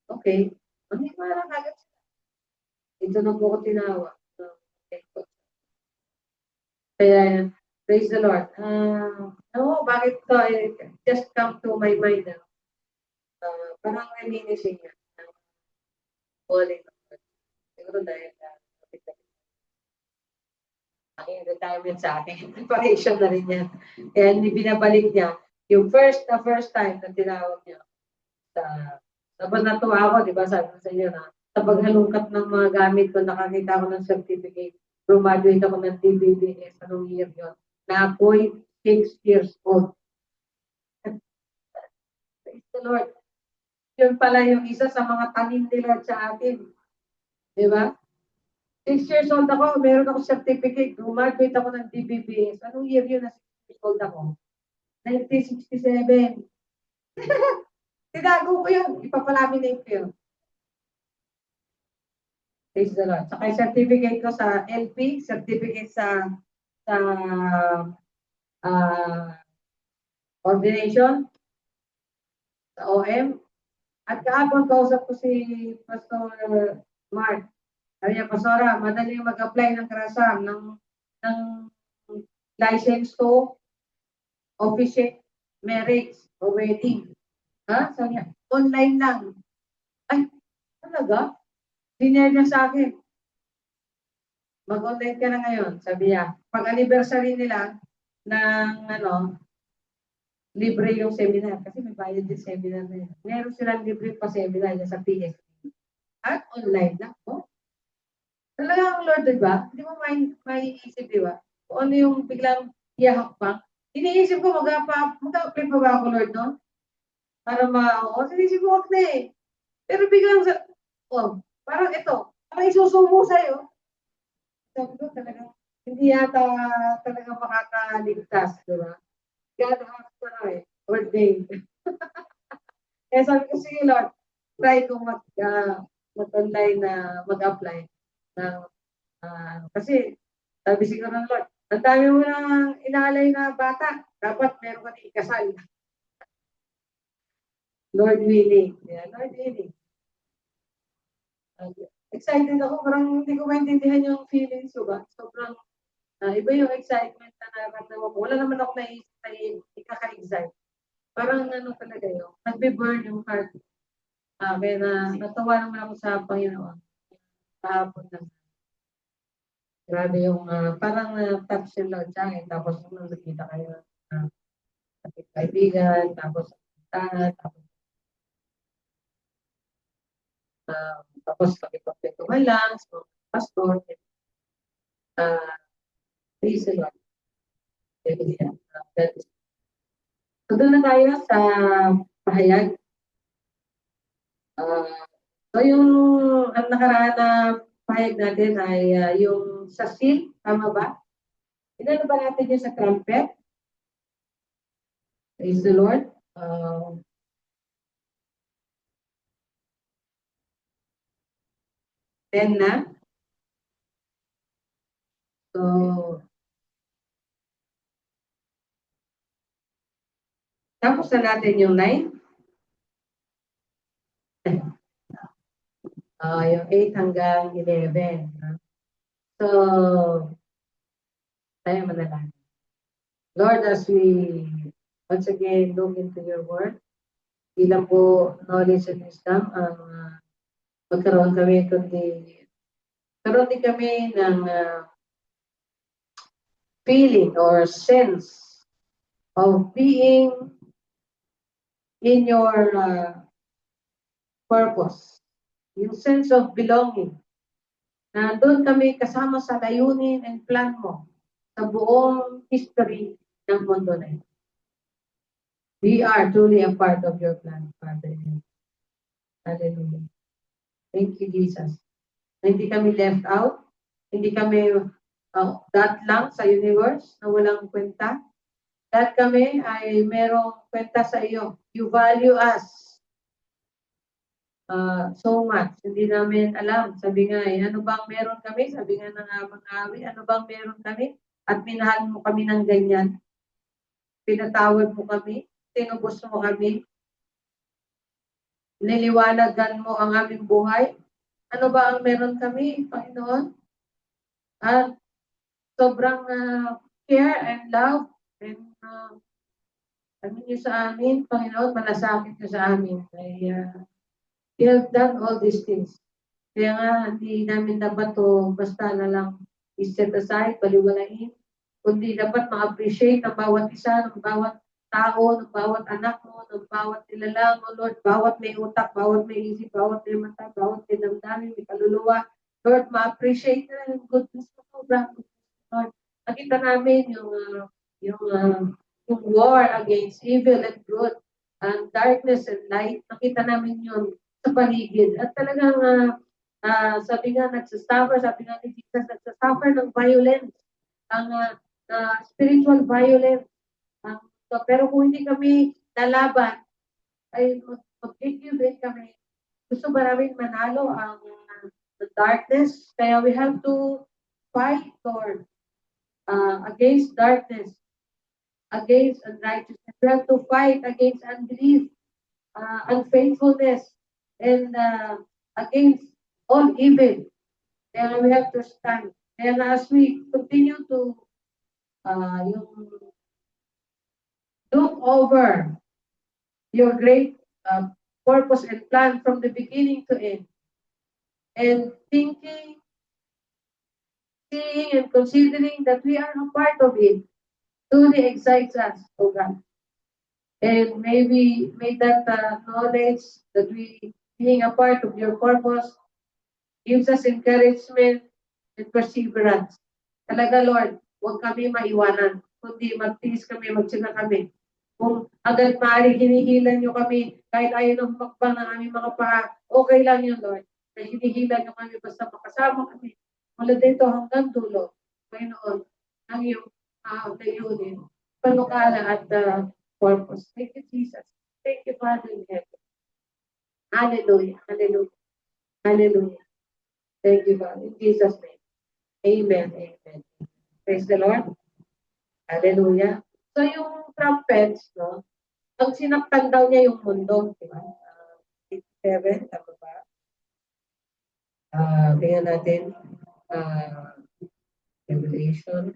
Okay. Hindi ko alam agad sila. Dito na po ako tinawag. Okay. Kaya, praise the Lord. Bakit to? It just come to my mind. Parang reminiscing niya. Calling. Siguro dahil aking retirement sa akin. Preparation na rin yan. Kaya binabalik niya. Yung first time na tinawag niya sa natuwa ako, di ba, sabi ko sa inyo na sa paghalungkat ng mga gamit ko, nakakita ko ng certificate. Graduate ako ng TBBS. Anong year yun? Na ako'y 6 years old. Praise the Lord. Yun pala yung isa sa mga tanim ni Lord sa atin. Di ba? 6 years old ako, meron ako certificate. Graduate ako ng TBBS. Anong year yun na 6 years old ako? 1967. Tinago ko yun. Ipapalaminate ko yun. Praise the Lord. Saka yung certificate ko sa LP, certificate sa ordination, sa OM. At kahapon kausap ko si Pastor Mark. Sabi niya, Pastora, madali mag-apply ng karasam ng license to officiate marriage o wedding. Ha? Sabi niya, online lang. Ay, talaga? Dinner niya sa akin. Mag-online ka na ngayon, sabi niya. Pag anniversary nila ng libre yung seminar. Kasi may bayad din seminar na yun. Meron silang libre pa seminar sa PSP. At online lang. Oh. Talaga ang Lord, diba? Hindi mo maiisip, diba? Kung ano yung biglang iyahakbang. Iniisip ko, mag-apply pa ba ako, Lord, no? Para sinisip ko, wag na eh. Pero biglang, parang ito, parang isusubo sa'yo. Sabi ko, talaga, hindi yata talaga makakaligtas, diba? God has ordained. Kaya sabi ko, sige, Lord, try kong mag-online na mag-apply. Kasi, sabi siguro ng Lord, ang dami mo nang inaalay na bata, dapat meron ka ikasal. Lord willing. Yeah, Lord willing. Excited ako, parang hindi ko maintindihan yung feelings ko ba? Sobrang, iba yung excitement na nararamdaman ko. Wala naman ako naisip na ikaka-excite. Parang talaga yun, nagbe-burn yung heart. Kaya natawa naman ako sa Panginoon. Kahapon lang. Grabe yung parang touch yung Lord sa akin. Tapos nung nakita kayo kaibigan, tapos tapos pakipagpetuhan lang, so pastor, praise the Lord. So doon na tayo sa pahayag. So yung ang nakaraan na pahayag natin ay yung sa seal, tama ba? Inano ba natin yung sa trumpet? Praise the Lord. 10 na. So, tapos na natin yung 9. Yung 8 hanggang 11. So, tayo manalangin. Lord, as we once again look into your word, ilang po knowledge and wisdom ang magkaroon kami karoon din kami ng feeling or sense of being in your purpose. Yung sense of belonging. Na doon kami kasama sa layunin and plan mo sa buong history ng mundo na ito. We are truly a part of your plan, Father. Hallelujah. Thank you, Jesus. Hindi kami left out. Hindi kami that lang sa universe na walang kwenta. Lahat kami ay merong kwenta sa iyo. You value us. so much. Hindi namin alam. Sabi nga, ano bang meron kami? Sabi nga ng Mangawi, ano bang meron kami? At minahal mo kami ng ganyan. Pinatawad mo kami. Tinubos mo kami. Niliwanagan mo ang aming buhay. Ano ba ang meron kami, Panginoon? At sobrang care and love and ano niyo sa amin, Panginoon, malasakit niyo sa amin. Ay, you have done all these things. Kaya nga, hindi namin dapat to basta na lang i-set aside, baliwalain, kundi dapat ma-appreciate ang bawat isa, ng bawat tao, ng bawat anak mo, ng bawat nilalang mo, Lord, bawat may utak, bawat may isip, bawat may mata, bawat may damdamin, may kaluluwa. Lord, ma-appreciate na yung goodness mo, sobrang Lord. Nakita namin yung war against evil and good, and darkness and light. Nakita namin yun sa paligid. At talagang sabi nga, sabi nga ni Jesus, nagsasuffer ng violence, ang spiritual violence. Pero kung hindi kami lalaban, ay mag-give kami. Gusto ba namin manalo ang the darkness? Kaya we have to fight, Lord, against darkness, against unrighteousness. We have to fight against unbelief, unfaithfulness, and against all evil. Kaya we have to stand. Kaya as we continue to look over your great purpose and plan from the beginning to end, and thinking, seeing, and considering that we are a part of it, truly excites us, O God. And may that knowledge that we being a part of your purpose gives us encouragement and perseverance. Talaga, Lord, huwag kami maiwanan, kundi magtiis kami, magtsina kami. Kung agad maaari hinihilan nyo kami, kahit ayaw ng makbang ng aming mga paa, okay lang yun, Lord. Na hinihilan nyo kami, basta makasama kami. Mula dito hanggang dulo, Panginoon, ang iyong layunin, panukala at purpose. Thank you, Jesus. Thank you, Father in heaven. Hallelujah. Hallelujah. Hallelujah. Thank you, God. In Jesus' name. Amen. Amen. Praise the Lord. Hallelujah. So yung trumpets, no? Ang sinaktan daw niya yung mundo, di ba? 7, tama ba? Tingnan natin. Revelation.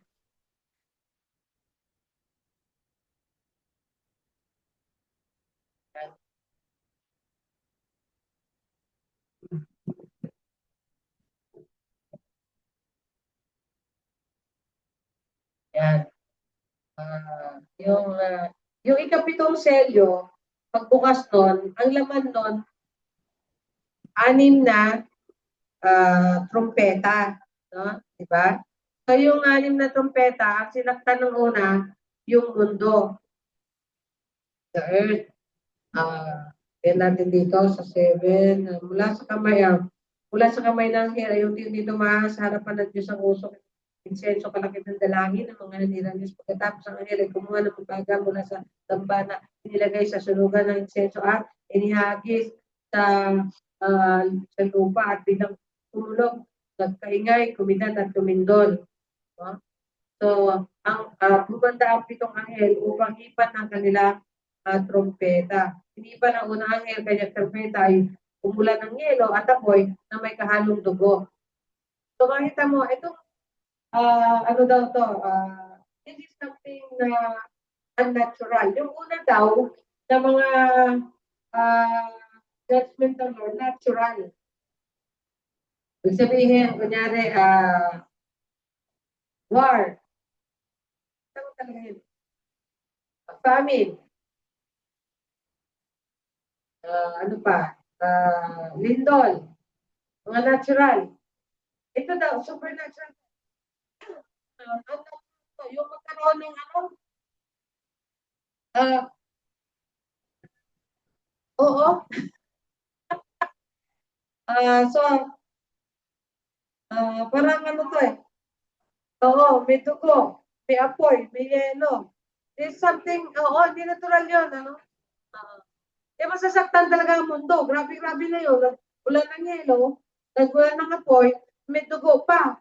Yan. Yung ikapitong selyo, pagbukas nun, ang laman nun, 6 na trumpeta. No? Diba? So yung 6 na trumpeta, ang sinaktan ng una, yung mundo. The earth. Yan natin dito sa 7. Mula sa kamay ng hira, yung dito sa harapan ng Diyos ang usok. Insenso kalakit ng dalangin ng mga nandirang Diyos. Pagkatapos ang anghel ay kumuha ng pagbaga mula sa dambana, inilagay sa sunugan ng insenso at inihagis sa lupa at bilang tumulog, nagkaingay, kumidat at tumindol. No? So, ang bumanda ang 7 anghel upang ipan ang kanilang trompeta. Inipan ang unang anghel, kanyang trompeta ay umulan ng yelo at apoy na may kahalong dugo. So, makita mo, itong ano daw to, this is something na unnatural. Yung una daw, na mga judgment ng Lord, natural. Ibig sabihin, kunyari, war. Ano talaga yun? Famine. Ano pa? Lindol. Mga natural. Ito daw, supernatural. Yung magkaroon ng oo. So, parang ano to eh. Oo, may dugo, may apoy, may yelo. There's something, hindi natural yun, ano? masasaktan talaga ang mundo. Grabe-grabe na yun. Ulan ng yelo, nag-ulan ng apoy, may dugo pa.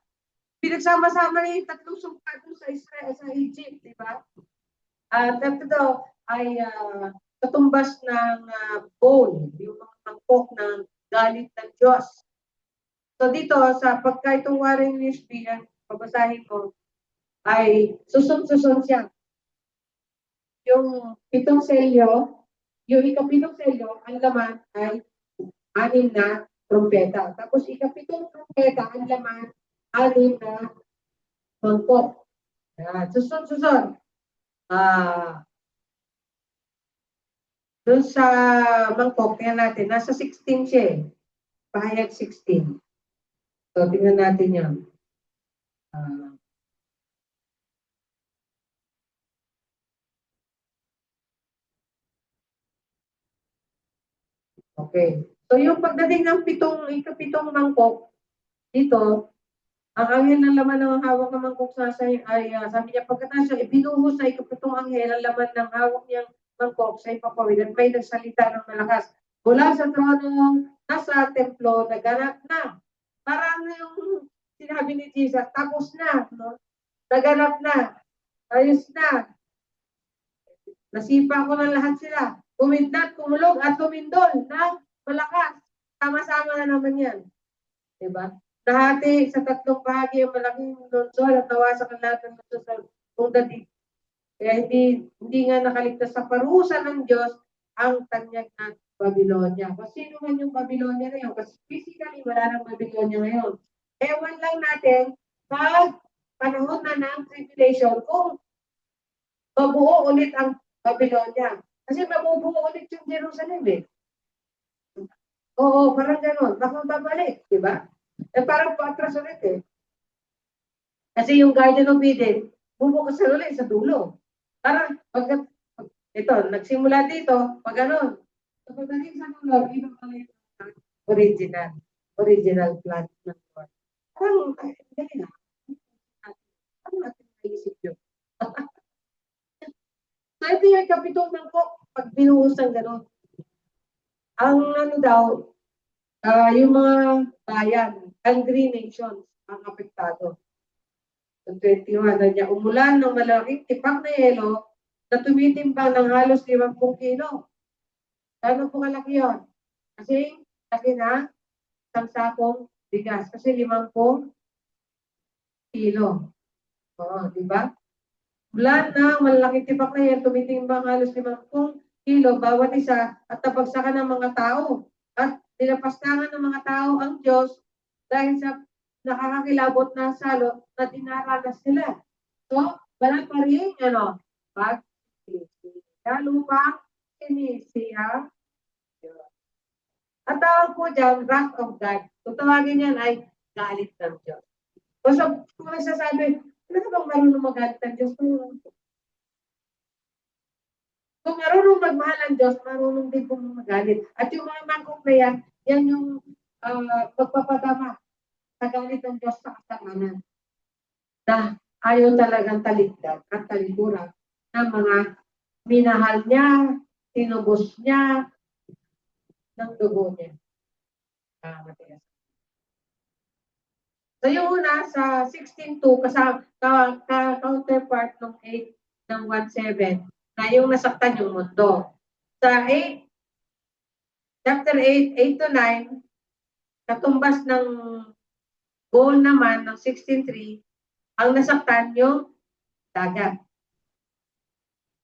Pinagsama-sama na yung tatlong sumpa doon sa Israel, sa Egypt, di ba? At ito ay katumbas ng bone, yung mga mangkok ng galit ng Diyos. So dito, sa pagka itong Warren Wiersbe, pabasahin ko, ay susun-susun siya. Yung pitong selyo, yung ikapitong selyo, ang laman ay 6 na trumpeta. Tapos ikapitong trumpeta, ang laman, 6 na mangkok. Susun-susun. Doon sa mangkok, yan natin, nasa 16 siya eh. Pahayag 16. So, tingnan natin yan. Okay. So, yung pagdating ng ikapitong mangkok, dito, ang anghel ng laman ng hawak ng mangkok ay sabi niya, pagkatapos siya, ibinuhos sa ikapitong anghel ang laman ng hawak niyang mangkok sa ipapawid at may nagsalita ng malakas. Mula sa trono nasa templo, naganap na. Parang yung sinabi ni Jesus, tapos na. No? Naganap na. Ayos na. Nasipa ko ng lahat sila. Kumidlat, kumulog, at tumindol na malakas. Sama-sama na naman yan. Diba? Nahati sa tatlong bahagi yung malaking lungsod at nawasak ang lahat ng lungsod sa buong datig. Kaya hindi nga nakaligtas sa parusa ng Diyos ang tanyag ng Babylonia. Kung sino man yung Babylonia na yun, kasi physically wala ng Babylonia ngayon. Ewan lang natin, pag panahon na ng tribulation, kung mabuo ulit ang Babylonia. Kasi mabubuo ulit yung Jerusalem eh. Oo, parang gano'n. Baka babalik, di ba? Parang patras ulit eh. Kasi yung Garden of Eden, bubukas na ulit sa dulo. Parang, ito, nagsimula dito, pag gano'n. So, pagdating sa dulo, iba pala yung original plan ng Lord. Parang, dali na. Ano natin naisip yun? So, ito yung kapitong ng pag binuhos ng gano'n. Ang ano daw, yung mga bayan, hungry nations, ang apektado. Sa 21, niya, umulan ng malaking tipak na yelo na tumitimbang ng halos 50 kilo. Gano'n po kalaki yun? Kasi, laki na isang sakong bigas. Kasi 50 kilo. Oo, di ba? Ulan ng malaking tipak na yan, tumitimbang halos 50 kilo bawat isa at napagsakan ng mga tao. At dinapastangan ng mga tao ang Diyos dahil sa nakakakilabot na salo na dinaranas nila. So, wala pa rin, lupang sinisiya. At tawag po dyan, wrath of God. Kung tawagin yan ay galit ng Diyos. So, kung nagsasabi, ano ka bang marunong magalit ng Diyos? Kung marunong magmahal ang Diyos, marunong din pong magalit. At yung mga mangkok na yan, yan yung magpapadama sa galit ng Diyos sa kasalanan. Na ayaw talagang taligdan at talikuran ng mga minahal niya, tinubos niya, ng dugo niya. So yung una sa 16.2, counterpart ng 8 ng 1.7, na yung nasaktan yung mundo. Sa 8, chapter 8, 8 to 9, katumbas ng goal naman ng 16.3, ang nasaktan yung dagat.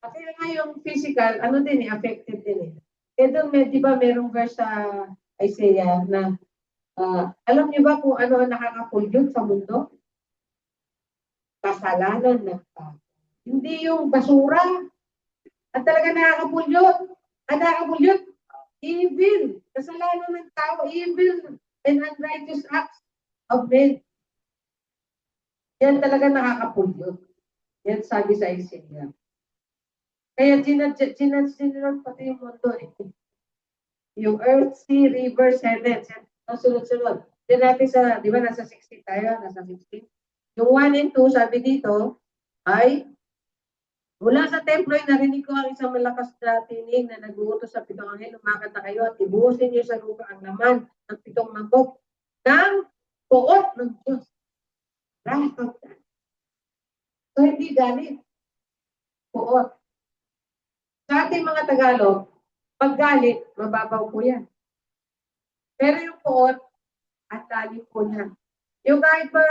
Kasi nga yung physical, ano din eh, affected din eh. Kaya doon, di ba merong verse sa Isaiah na alam niyo ba kung ano ang nakakapulyot sa mundo? Kasalanan ng tao. Hindi yung basura. At talaga nakakapulyot. Ang nakakapulyot, evil. Kasalanan ng tao, evil and unrighteous acts of men. Yan talaga nakakapulyot. Yan sabi sa Isaiah. Kaya sinunod pati yung mundo eh. Yung earth, sea, rivers, heavens. Ang sunod-sunod. Then natin sa, di ba, nasa 16 tayo, nasa 16. Yung 1 and 2, sabi dito, ay Mula sa templo ay narinig ko ang isang malakas na tinig na nag-uutos sa pitong anghel, umakanta kayo at ibuhusin niyo sa lupa ang laman ng pitong mangkok ng puot ng Diyos. Wrath of God. So, hindi galit. Puot. Sa ating mga Tagalog, pag galit, mababaw po yan. Pero yung puot, at lalim po niya. Yung kahit ba,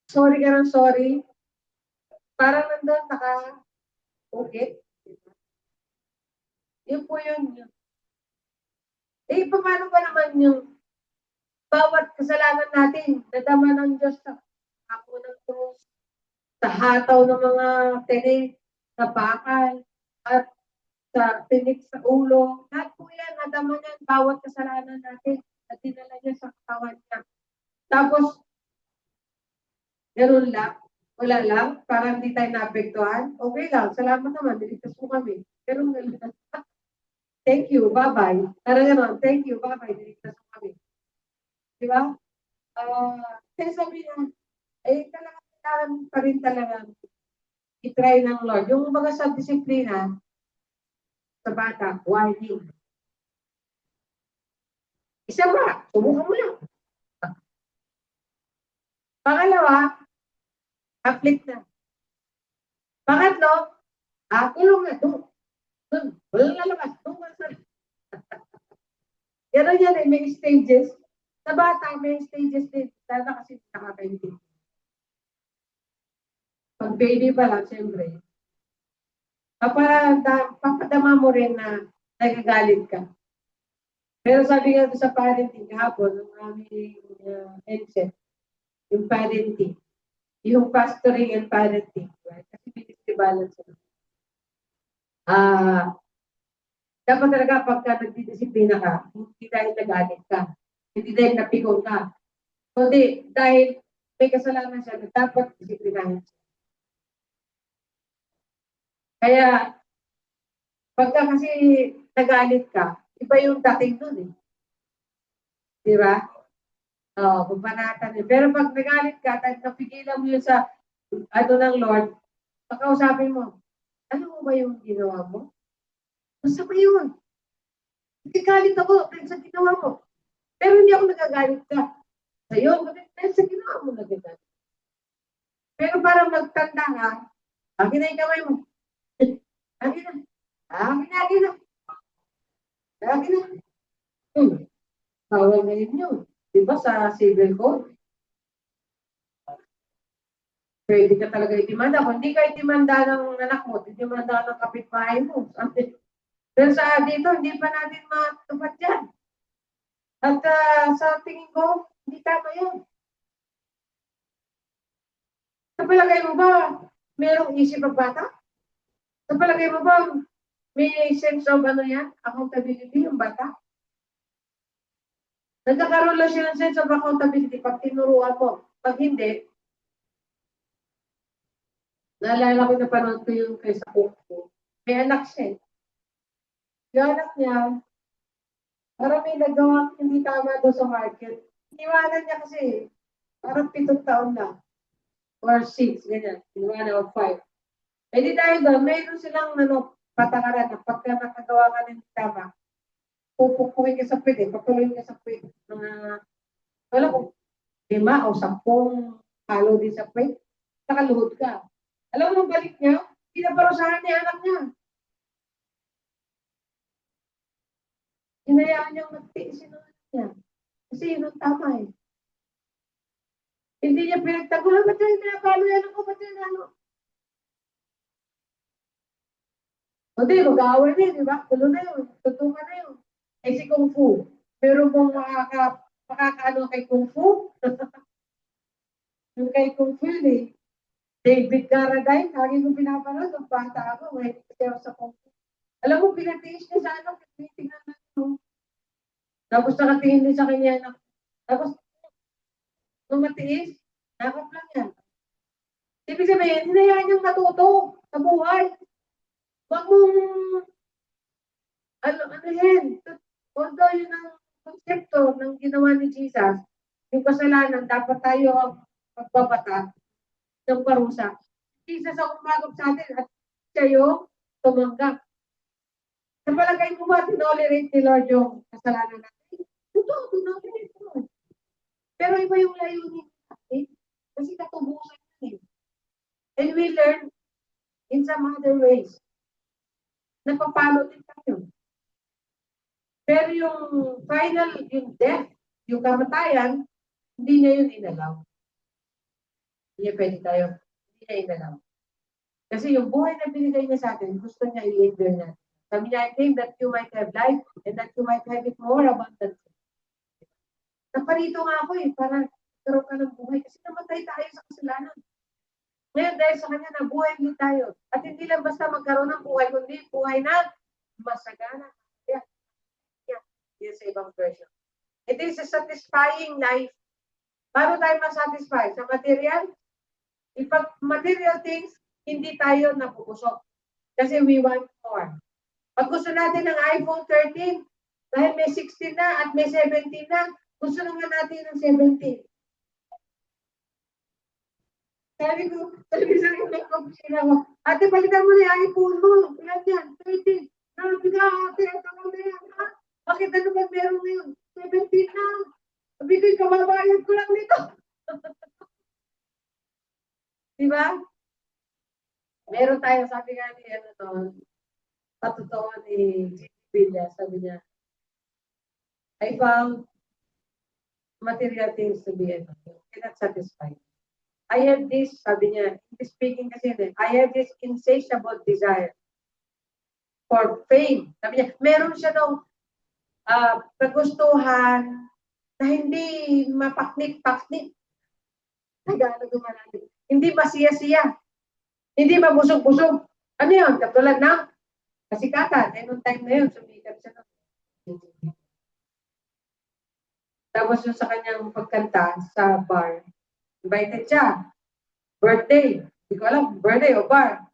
sorry ka ng sorry, parang nandun, okay. Yun po yun. Eh, paano ba naman yung bawat kasalanan natin, nadama ng Diyos sa ako ng krus, sa hataw ng mga tinik, sa bakal, at sa tinik sa ulo. Lahat po yan, nadama niya bawat kasalanan natin at dinala niya sa katawan niya. Tapos, gano'n lang, wala lang, para hindi tayo naapektuhan. Okay lang, salamat naman, niligtas mo kami. Pero thank you, bye-bye. Parang gano'n, thank you, bye-bye, niligtas mo kami. Di ba? Kaya sabi niya, kailangan pa rin talaga i-try ng Lord. Yung mga sa disiplina, sa bata, warning. Isa ba, subukan mo lang. Pangalawa, afflict na. Pangatlo, kulong na. Doon, walang lalabas. Gano'n yan may stages. Sa bata, may stages din. Sana kasi nakakaintindi. Pag baby pa lang, siyempre, papadama mo rin na nagagalit ka. Pero sabi nga sa parenting kahapon, ng aming NCET, yung parenting, yung pastoring and parenting, right? Kasi may balance. Dapat talaga pagka nagdidisiplina ka, hindi dahil nagalit ka, hindi dahil napikon ka, kundi dahil may kasalanan siya na dapat disiplinahin siya. Kaya, pagka kasi nagalit ka, iba yung dating dun eh. Di ba? Bubanatan eh. Pero pag nagalit ka, napigilan mo yun sa ng Lord, pakausapin mo, ano mo ba yung ginawa mo? Masama yun. Nagagalit ako sa ginawa mo. Pero hindi ako nagagalit ka. Sa'yo, dahil sa ginawa mo nagagalit. Pero parang magtanda ka, akin na yung kamay mo. Akin na. Akin na. Bawal ngayon yun. Diba sa civil code? Pwede ka talaga itimanda. Kung hindi ka itimanda ng anak mo, itimanda ng kapitbahay mo. Pero sa dito, hindi pa natin matupad yan. At sa tingin ko, hindi tama yun. Sa palagay mo ba, mayroong isip ang bata? Sa palagay mo ba, may sense of accountability yung bata? Nagkakaroon lang siya ng sense of accountability pag tinuruan mo. Pag hindi, naalala ko na panood ko yung kay sa Kukko. May anak siya. Yung anak niya, parang may nagawa hindi tama doon sa market. Iniwanan niya kasi, parang 7 taon na. Or 6, ganyan. Iniwanan o 5. Eh di dahil doon, mayroon silang patakaran na pagka nakagawa ka ng tama, pupukuhin ka sa pwede, papuloyin ka sa pwede. Wala ko, 5 o 10 halo din sa pwede. Nakaluhod ka. Alam mo, balik niya, pinaparusahan niya anak niya. Hinayaan niyang magtiis yung anak niya. Kasi yun ang tama eh. Hindi niya pinagtagulan, ba't yung pinapalo yan ako, ba't yung Hindi, mag-aaway na yun, di ba? Tulo na yun, tutungan na yun. Eh si Kung Fu, pero kung makakaano kay Kung Fu, yung kay Kung Fu yun eh. David Carradine, lagi ko pinapanood, ang bata ako, may kasi sa Kung Fu. Alam mo, pinatiis niya sa tinitingnan na ito. Tapos nakatingin din sa kanya, tapos, nung matiis, nakap lang yan. Ibig sabihin, hinayaan niyang matuto sa buhay. Wag mong, yan, although yun ang konsepto ng ginawa ni Jesus, yung kasalanan, dapat tayo ang magbabata ng parusa. Jesus ang umagap sa atin at siya yung tumanggap. Sa palagay mo ba, tinolerate ni Lord yung kasalanan natin? Totoo, tinolerate ni Lord. Pero iba yung layunin natin. Kasi katubusan yun eh. And we learn in some other ways. Napapalo din tayo. Pero yung final, yung death, yung kamatayan, hindi niya yun inalaw. Hindi niya pwede tayo. Hindi niya inalaw. Kasi yung buhay na binigay niya sa atin, gusto niya i-endure natin. Sabi niya, I came that you might have life and that you might have it more abundantly. Naparito nga ako eh, para karoon ka ng buhay. Kasi namatay tayo sa kasalanan. Ngayon dahil sa kanya, nabuhay ulit tayo. At hindi lang basta magkaroon ng buhay, kundi buhay na masagana. Yan sa ibang version. It is a satisfying life. Paano tayo masatisfy? Sa material? Ipag material things, hindi tayo napupusok. Kasi we want more. Pag gusto natin ng iPhone 13, dahil may 16 na at may 17 na, gusto naman natin ng 17. Sabi sa mga kapusina ko, ate, palitan mo na yung iPhone mo. Ilan yan? 13. Sabi ka, ate, ako na yan, ha? Bakit ano ba meron ngayon? 17 na. Sabi ko, kababayad ko lang nito. Diba? Meron tayo, sabi nga ni, patotoo ni G.P. Villa, sabi niya, I found material things to be enough. Cannot satisfy. I have this, sabi niya, speaking kasi, I have this insatiable desire for fame. Sabi niya, meron siya daw kagustuhan na hindi mapaknik-paknik. Tagalog gumanaan. Hindi masiya-siya. Hindi mabusog-busog. Ano yun? Katulad ng kasikatan. Eh, noong time na yun, sumikat siya. Tapos yung sa kanyang pagkanta sa bar, invited siya. Birthday. Hindi ko alam, birthday o bar.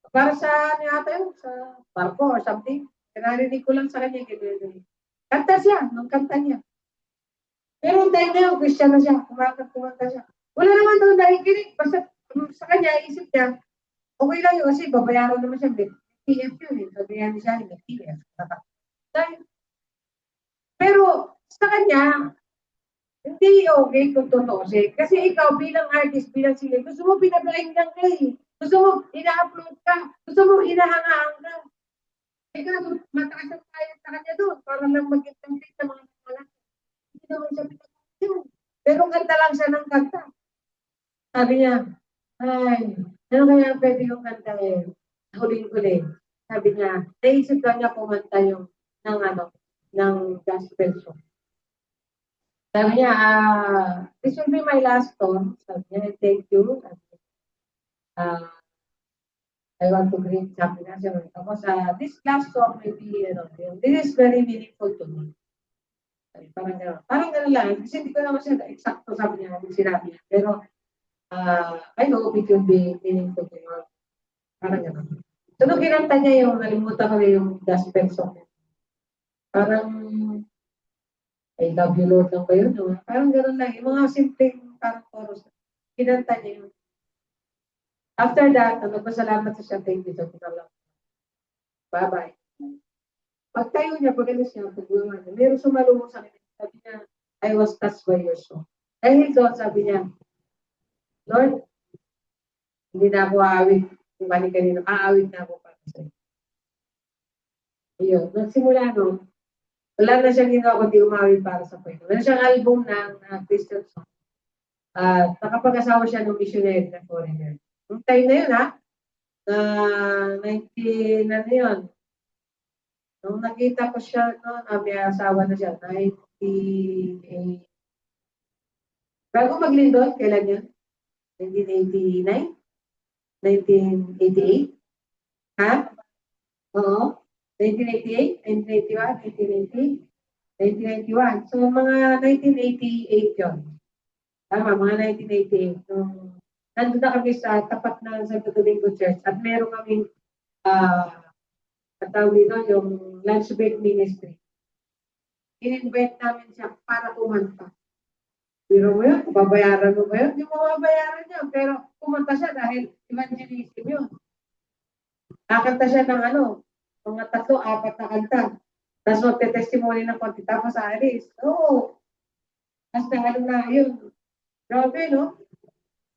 Para sa, ano yata yun, sa barko or something. Narinig ko lang sa kanya. Kanta siya, nung kanta niya. Pero yung time na yun, Christian na siya. Kumanta siya. Wala naman daw nakikinig. Basta sa kanya, isip niya, okay lang yun kasi babayaran naman siya. PF yun eh. Sabihan niya siya, PF. Pero sa kanya, hindi okay kung totoo siya. Kasi ikaw bilang artist, bilang singer, gusto mo pinapakinggan ka eh. Gusto mo ina-upload ka. Gusto mo inahangaan ka. Ikaw, mataas ang kaya sa kanya doon para lang mag-intensate sa mga kalat. Hindi naman siya pinapakinggan. Pero kanta lang siya ng kanta. Sabi niya, ay, ano kaya pwede yung kanta eh? Huling-huli. Sabi niya, naisip lang niya kumanta yung ng gospel song. Sabi niya, this will be my last song. Sabi niya, thank you. I want to greet, sabi niya siya. Tapos, this last song may be, this is very meaningful to me. Parang gano'n lang. Kasi hindi ko naman siya eksakto sabi niya, sinabi niya. Pero, I hope it will be meaningful to you. Parang gano'n. So, nung kinanta niya yung, nalimutan ko yung gospel song. Parang, I love you Lord lang ba yun? No? Parang gano'n lang. Yung mga simpleng parang chorus. Kinanta niya yun. After that, nagpasalamat siya. Thank you. Bye-bye. Pagtayo niya, pag-alis niya, pag-uwan niya, meron sumalubong sa akin. Sabi niya, I was touched by your song. Dahil doon, sabi niya, Lord, hindi na ako aawit. Kung kanina, aawit na ako para sa'yo. Ayun, nagsimula no, wala na siyang ginawa kundi umawit para sa Panginoon. Meron siyang album ng Christian song. Nakapag-asawa siya ng missionary na foreigner. Yung time na yun, 19, ano yun? Nung nakita ko siya, may asawa na siya, 98. Bago maglindot, kailan yun? 1989? 1988? Ha? Oo. 1988, 1981, 1990, 1991. So, mga 1988 yun. Tama, mga 1988. Nandun na kami sa tapat ng Santo Domingo Church at meron kaming katawag dito, yung lunch break ministry. In-invite namin siya para kumanta. Pero mo yun, babayaran mo ba yun? Hindi mo babayaran yun. Pero kumanta siya dahil evangelism yun. Kakanta siya ng mga 3, 4 na kanta. Tapos magte-testimony ng konti. Tapos aalis. Oo. Tapos na yun. Grabe, no?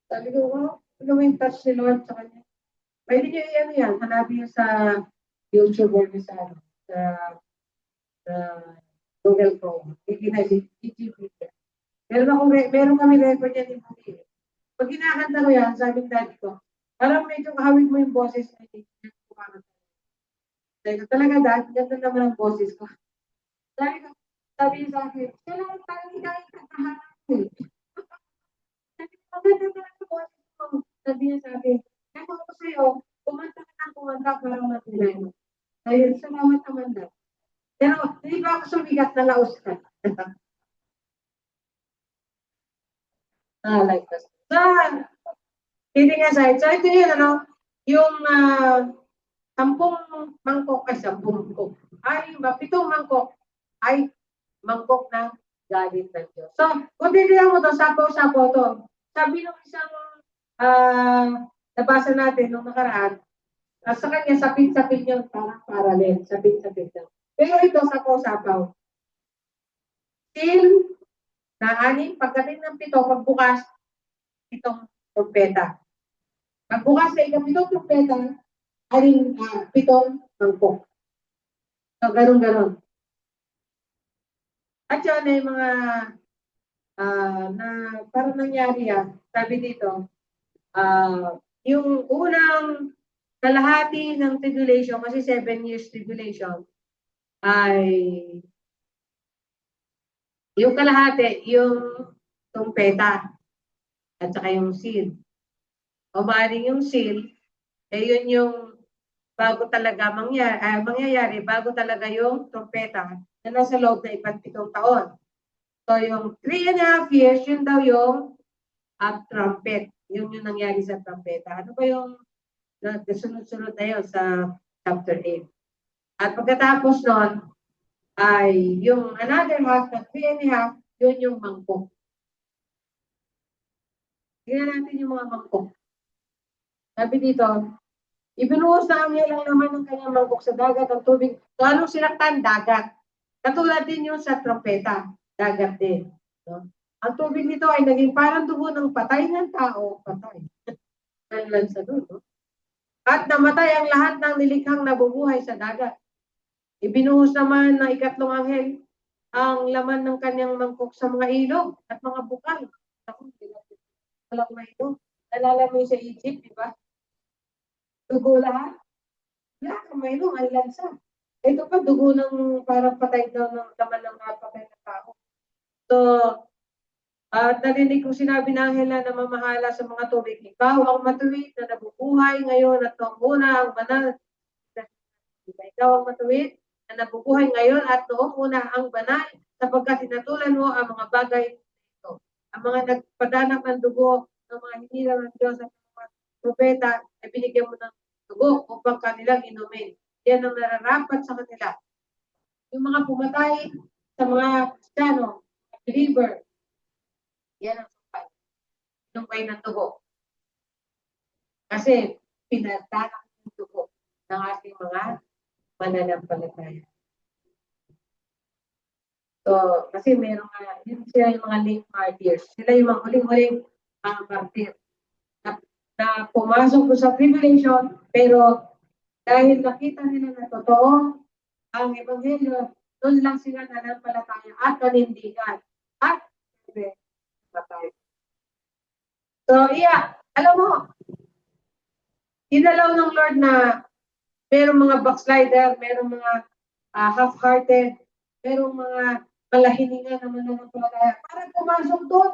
Sabi ko, wow, ano yung touch ni Lord sa kanya? Pwede nyo yan. Hanapin nyo sa YouTube or sa Google Chrome. Hindi na, YouTube. Meron kami record yan ni Budi. Pag kinakanta ko yan, sabi ng daddy ko, parang medyo kahawig mo yung boses na sabi ko, talaga dad, ganda naman ang boses ko. Sabi niya sa akin, kailangan parang hinahin ka kahanap ko eh. Sabi ko, maganda naman ang boses ko. Sabi niya sa akin, kaya ko sa'yo, kumanta ka ng kumanta parang matilay mo. Ayun, salamat naman dad. Pero, hindi ba ako sumigat na laos ka? Like this. So, kidding aside, so ito yun, yung 10 mangkok, 7 mangkok, ay 7 mangkok, ay mangkok ng galit ng Diyos. So, kung tinilang mo to, sapaw-sapaw to. Sabi nung isang nabasa natin nung nakaraan, sa kanya, sapit-sapit yun, parang parallel, sapit-sapit lang. Pero ito, sapaw-sapaw. Till na 6, pagdating ng 7, pagbukas, 7 trumpeta. Pagbukas sa 7 trumpeta, aling 7 mangkok. So, ganun-ganun. At yun ay mga na parang nangyari yan. Sabi dito, yung unang kalahati ng tribulation, kasi 7 years tribulation, ay yung kalahati, yung trumpeta at saka yung seal. O maaaring yung seal, yun yung bago talaga mangyayari, bago talaga yung trumpeta na nasa loob na 7 taon. So yung 3.5 years, yun daw yung trumpet. Yun yung nangyari sa trumpeta. Ano ba yung sunod-sunod na yun sa chapter 8? At pagkatapos nun, ay yung another half na 3.5, yun yung mangkok. Tingnan natin yung mga mangkok. Sabi dito, ibinuhos na anghel lang naman ng kanyang mangkok sa dagat ang tubig. So anong sinaktan? Dagat. Katulad din yung sa trompeta. Dagat din. No? Ang tubig nito ay naging parang dugo ng patay ng tao. Patay. Sa dugo. At namatay ang lahat ng nilikhang nabubuhay sa dagat. Ibinuhos naman ng 3 anghel ang laman ng kanyang mangkok sa mga ilog at mga bukal. Walang may ilog. Nalala mo sa Egypt, di ba? Dugo lahat. Wala kang may ilog, ang lansa. Ito pa, dugo ng parang patay daw ng laman ng patay na tao. So, at narinig kong sinabi ng anghel na namamahala sa mga tubig. Ikaw ang matuwid na nabubuhay ngayon at noong una ang banal. Ikaw ang matuwid na nabubuhay ngayon at noong una ang banal sapagkat tinatulan mo ang mga bagay ito. Ang mga nagpadanap ng dugo ng mga hinila ng Diyos at mga propeta ay binigyan mo ng dugo upang kanilang inumin. Yan ang nararapat sa kanila. Yung mga pumatay sa mga Kristiyano, believer, yan ang sumpay. Sumpay ng dugo. Kasi pinadanak ng dugo ng ating mga mananampalataya. So, kasi meron yun sila yung mga late martyrs. Sila yung mga huling-huling martyr. Na pumasok sa tribulation, pero dahil nakita nila na totoo ang ebanghelyo, doon lang sila nanampalataya at nanindigan. At patay. So, alam mo, inalaw ng Lord na merong mga backslider, merong mga half-hearted, merong mga malahiningan na mananampalataya para pumasok doon.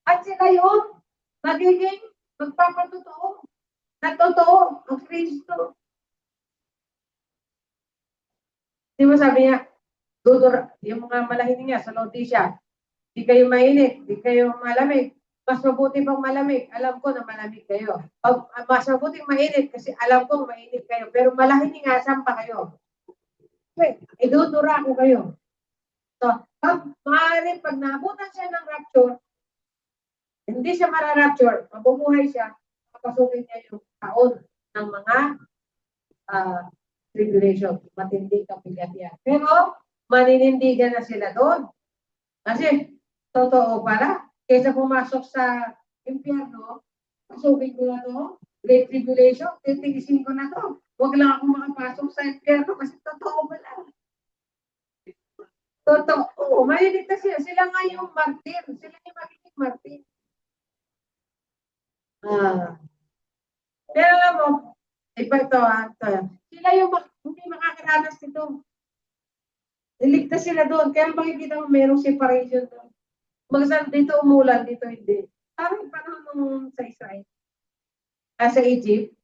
At sila yun, magiging magpapatotoo na totoo ang Kristo. Di ba sabi niya, yung mga malahiningan sa Laodicea, di kayo mainit, di kayo malamig. Mas mabuti pang malamig. Alam ko na malamig kayo. Mas mabuting mainit kasi alam ko mainit kayo. Pero malahiningasan pa kayo. Okay, idudura ko kayo. So, maaaring pag naabutan siya ng rapture, hindi siya mararapture, mabubuhay siya, papasukin niya yung taon ng mga tribulation. Matindi kapigat yan. Pero, maninindigan na sila doon. Kasi, totoo pala, kaysa pumasok sa impyerno, pasukin ko na to, great tribulation, titigisin ko na to. Huwag lang ako makapasok sa impyerno kasi totoo pala. Totoo. Oo, mahilig na sila. Sila nga yung martir. Sila yung magiging martir. Pero alam mo, iba ito. Sila yung hindi makakaranas nito. Iligtas sila doon. Kaya makikita mo merong separation doon. Magsan dito umulan, dito hindi. Parang panahon nung sa Israel. Sa Egypt.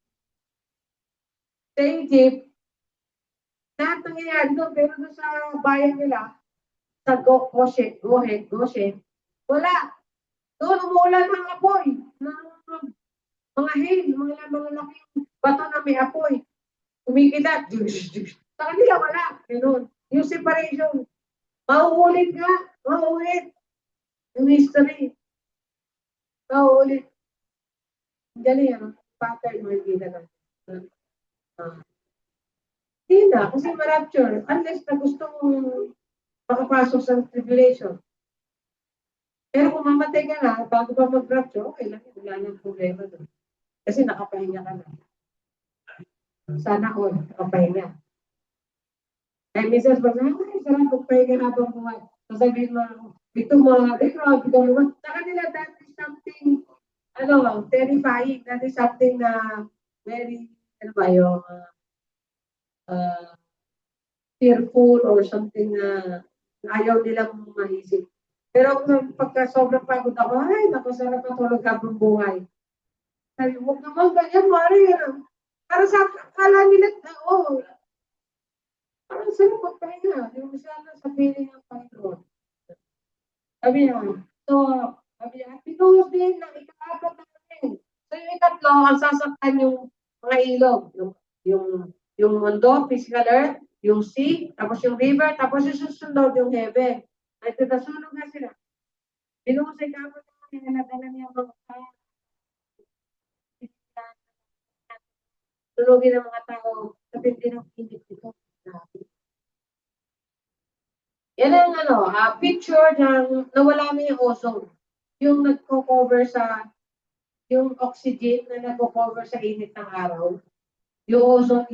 Sa Egypt, lahat nangyayari doon. Pero doon sa bayan nila, sa Goshen, wala. Doon umulan ng apoy. Mga hail, mga laking bato na may apoy. Kumikilat. Sa kanila wala. Ganun. Yung separation. Mauulit nga. Mauulit. Yung history. Mauulit. Galing yan. Pattern mo yung gina lang. Hindi na. Kasi ma-rapture. Unless na gusto mong makapasok sa tribulation. Pero kung mamatay ka na, bago pa mag-rapture, okay lang. Wala nang problema doon. Kasi nakapahinga ka na. Sana all, nakapahinga. Kaya minsan, pag sarap magpahinga habang buhay. Sasabihin mo, ito mga, grabe ka naman. Sa kanila, that is something, terrifying. That is something na very, yung fearful or something na ayaw nilang maisip. Pero pagka sobrang pagod ako, ay, nakasarap matulog habang buhay. Sabi, huwag naman ganyan, Mari. Para sa akala nila, parang sarap magpahinga. Yung sana sa piling ng Panginoon. Sabi niya, pinuhos din ng ika-apat natin. So yung ikatlo, ang sasaktan yung mga ilog. Yung mundo, physical earth, yung sea, tapos yung river, tapos yung susunod yung heaven. Ay, nasunog na sila. Pinuhos sa ika-apat natin, nadala niya mga tulogin ng mga tao sa pindi ng pinit nito. Yan ang picture ng nawala na yung ozone. Yung nagko-cover sa, yung oxygen na nagko-cover sa init ng araw. Yung ozone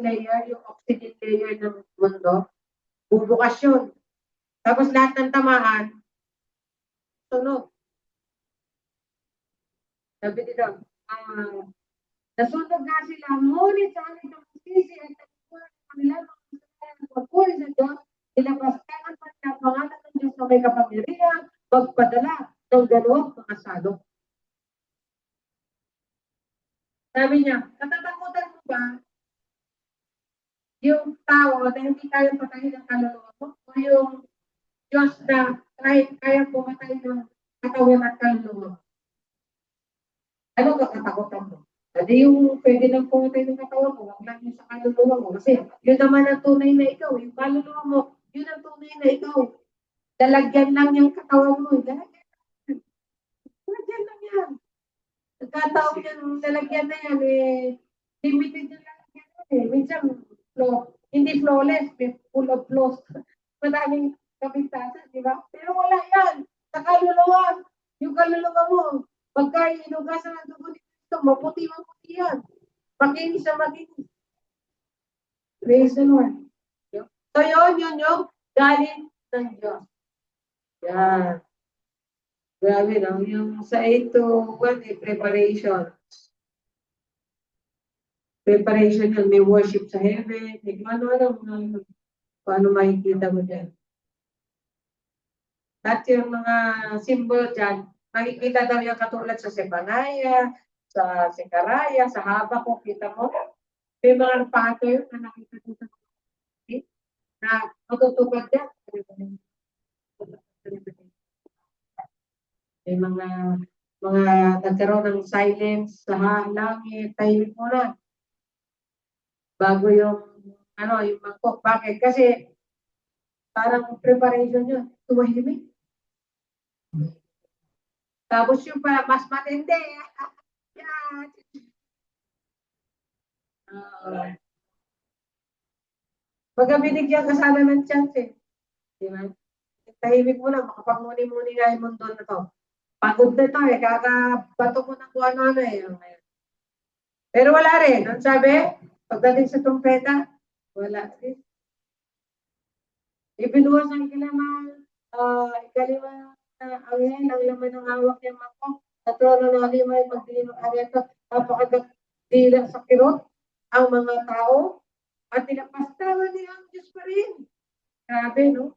layer, yung oxygen layer ng mundo, bubukas yun. Tapos lahat ng tamaan, sunog. Sabi dito, nasunog nga sila, ngunit sa amin ng sisi at nagpunan ng kanilang mga pagpuli sa Diyos, ilabastanan pa niya ang pangalan ng Diyos na may kapangyarihan, magpadala ng dalawang mga salok. Sabi niya, natatakutan mo ba yung tao na hindi kaya patayin ng kaluluwa mo? O yung Diyos na kaya pumatay ng katawan at kaluluwa mo? Ano ka katakutan mo? Hindi yung pwede nang pumatay ng katawan mo, wag lang yung sa kaluluwa mo. Kasi yun naman ang tunay na ikaw. Yung kaluluwa mo, yun ang tunay na ikaw. Dalagyan lang yung katawan mo. Dalagyan lang yan. Nagkataon yan, dalagyan na yan. Limited yung lalagyan yan. Minsan, hindi flawless, full of flaws. Madaming kapintasan, di ba? Pero wala yan. Sa kaluluwa, yung kaluluwa mo, pagka inugasan ng dugo nito, maputi yan. Makinis na makinis. Praise the Lord. So yun yung galing ng Diyos. Yan. Grabe, no? Yung sa 8 to 1, preparation. Preparation yun, may worship sa heaven, may paano makikita mo dyan. At yung mga symbol dyan, makikita daw yung katulad sa Zephaniah, sa Sekaraya, sa Habakuk, kita mo. May mga pattern na nakita dito na matutupad yan. May mga nagkaroon ng silence sa langit, tahimik mo na. Bago yung mangkok. Bakit? Kasi parang preparation yun. Tumahimik. Tapos yung mas matindi. Pagka binigyan ka sana ng chance eh. Di ba? Tahimik mo lang, makapagmuni-muni nga yung mundo na to. Pagod na to eh, kakabato mo ng kung ano-ano eh. Pero wala rin. Ang sabi, pagdating sa trumpeta, wala rin. Ibinuwas ang ikalima anghel, ang laman ng hawak niyang mangkok, sa trono ng lima ay magdilim ng areto, napakadila sa kirot, ang mga tao, at tinapastawan niya ang Diyos pa rin. Grabe, no?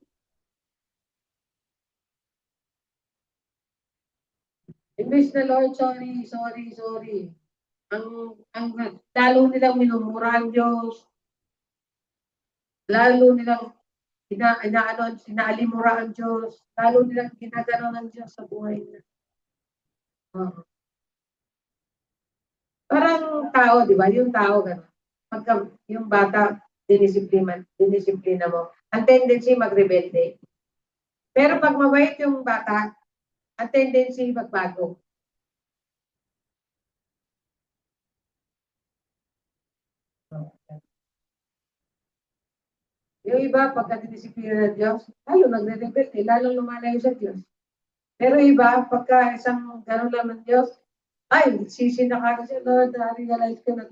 Imbes na Lord, sorry. Ang lalo nilang minumura ang Diyos, lalo nilang sinaalimura ang Diyos, lalo nilang ginagano ng Diyos sa buhay nila. Parang tao, di ba? Yung tao, gano'n. Pagka yung bata, dinisiplina mo, ang tendency magrebelde. Pero pag mabait yung bata, ang tendency magbago. Yung iba, pagka dinisiplina ng Diyos, lalo nagre-rebelde, lalo lumalayo sa Diyos. Pero iba, pagka isang gano'n lang ng Diyos, ay, sisi na kagad siya, Lord, na-realize ko na,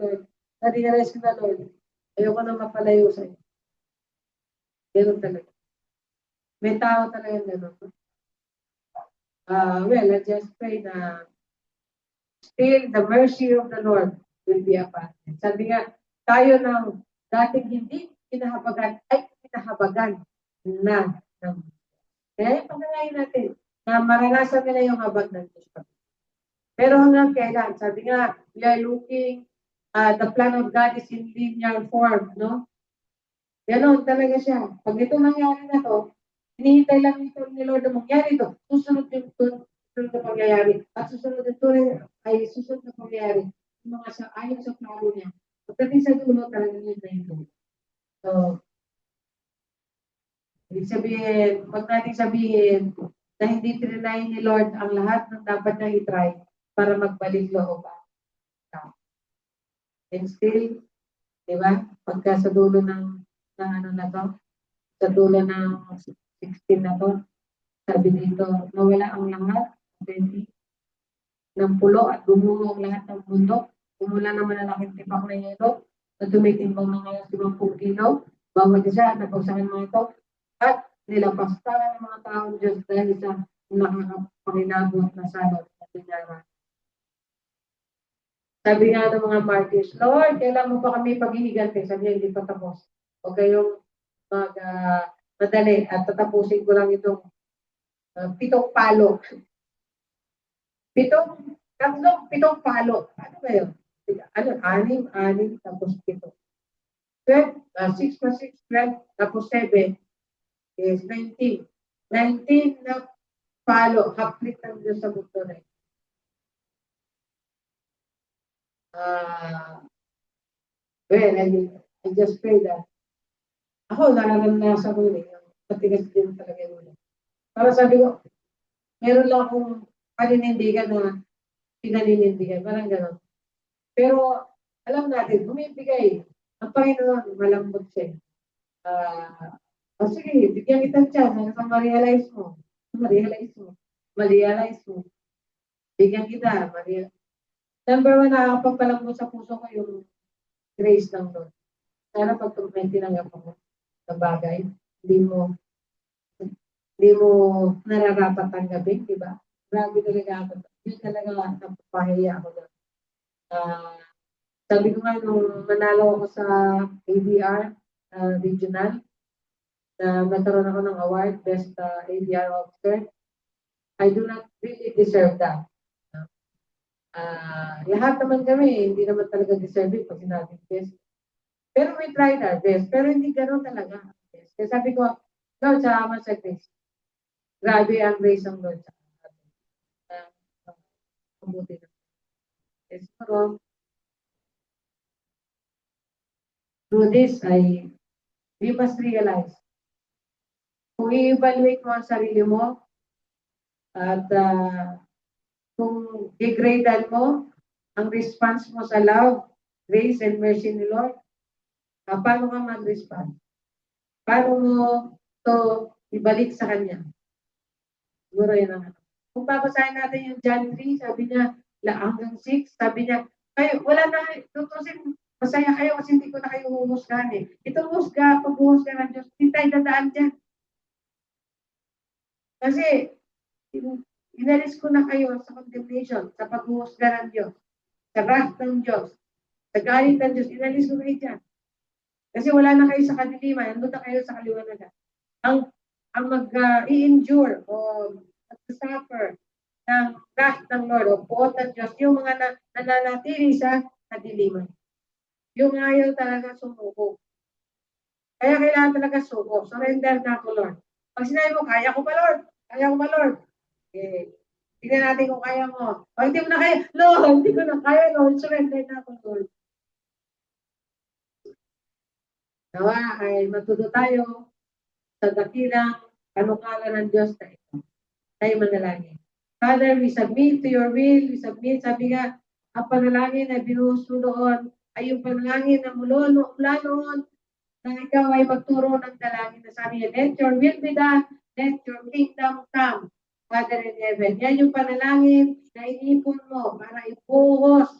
Lord. Ayoko na mapalayo sa'yo. Gano'n talaga. May tao talaga gano'n. Well, let's just pray na still the mercy of the Lord will be upon us. Sabi nga, tayo ng dating hindi pinahabagan na. Kaya panalayin natin na maranasan nila yung habag ng Diyos. Pero hanggang kailan? Sabi nga, we are looking, the plan of God is in linear form, no? Ganon talaga siya. Pag ito nangyari na to, hinihintay lang ito ni Lord na mangyari ito. Susunod na pangyayari. At susunod na pangyayari. Yung mga ayon sa plano niya. Pagdating sa dulo, talaga yun na ito. So, ibig sabihin, huwag natin sabihin na hindi trinay ni Lord ang lahat ng dapat na itry para magbalik loob. And still, di ba? Pagka sa dulo ng ano na to, sa dulo ng 16 na to, sabi dito, nawala ang lahat, 20, ng pulo at bumulo ang lahat ng bundok. Umula naman ang laking tipak na yelo na tumitimbang ng ngayon 50 kilo. Bawat isa at napagsakan mga ito at nilapastaran ng mga taong Diyos dahil sa nakakapanginabot na salot na pinara. Sabi nga ng mga martyrs, Lord, kailan mo pa kami paghihigante? Sabi niya, hindi pa tapos. Huwag kayong madali at tatapusin ko lang itong 7 palo. 7 palo. Ano ba yun? 6 tapos 7. 6 plus 6, 12, tapos 7 is 19. 19 na palo, haplit ng Diyos sa mundo na ito. Well, I just pray that ako, nararanasan ko yun. Patigas din talaga yun. Para sabi ko, meron lang akong paninindigan na pinaninindigan. Parang gano'n. Pero, alam natin, bumibigay. Ang Panginoon, malambot siya. Sige, bigyan kita chance. Ano kang ma-realize mo? Bigyan kita. Number 1, nakakapagpalambot sa puso ko yung grace ng Lord. Sana pag tinanggap mo sa bagay, hindi mo nararapat tanggapin, di ba? Grabe talaga ako. Yun talaga napapahiya ako na. Sabi ko nga, nung manalo ako sa ADR regional, nagkaroon ako ng award, Best ADR Officer, I do not really deserve that. Lahat naman kami, hindi naman talaga deserve it pag sinabing best. Pero we tried our best. Pero hindi gano'n talaga. Kaya sabi ko, Lord, salamat sa grace. Grabe ang grace ng Lord sa atin. Mabuti na. Pero, through this, we must realize, kung i-evaluate mo ang sarili mo, at kung degradean mo ang response mo sa love, grace and mercy ni Lord, paano ka mag-respond? Paano mo to ibalik sa Kanya? Siguro yun ang kung babasahin natin yung John 3, sabi niya, hanggang 6, sabi niya, kayo, wala na, tutusin, masaya kayo kasi hindi ko na kayo huhusgahan eh. Itong husga, pag-huhusga ng Diyos, hindi tayo dadaan dyan. Kasi, inalis ko na kayo sa condemnation, sa pag-huhusga ng Diyos, sa wrath ng Diyos, sa galit ng Diyos, inalis ko kayo dyan. Kasi wala na kayo sa kadiliman, nandun na kayo sa kaliwanagan. Ang mag-i-endure o mag-suffer ng wrath ng Lord o puot ng Diyos, yung mga nananatili sa kadiliman. Yung ayaw talaga sumuko. Kaya kailangan talaga suko. Surrender na ako, Lord. Pag sinabi mo, kaya ko pa, Lord. Kaya ko pa, Lord. Eh, tingnan natin kung kaya mo. Pag hindi mo na kaya, Lord, hindi ko na kaya, Lord. Surrender na ako, Lord. Nawa ay matuto tayo sa dakilang panukala ng Diyos na ito. Tayo manalangin. Father, we submit to your will. We submit, sabi nga, ang panalangin na binuhos mo doon ay yung panalangin na mula noon na ikaw ay magturo ng dalangin na sabi niya, let your will be done, let your kingdom come, Father in heaven. Yan yung panalangin na inipon mo para ibuhos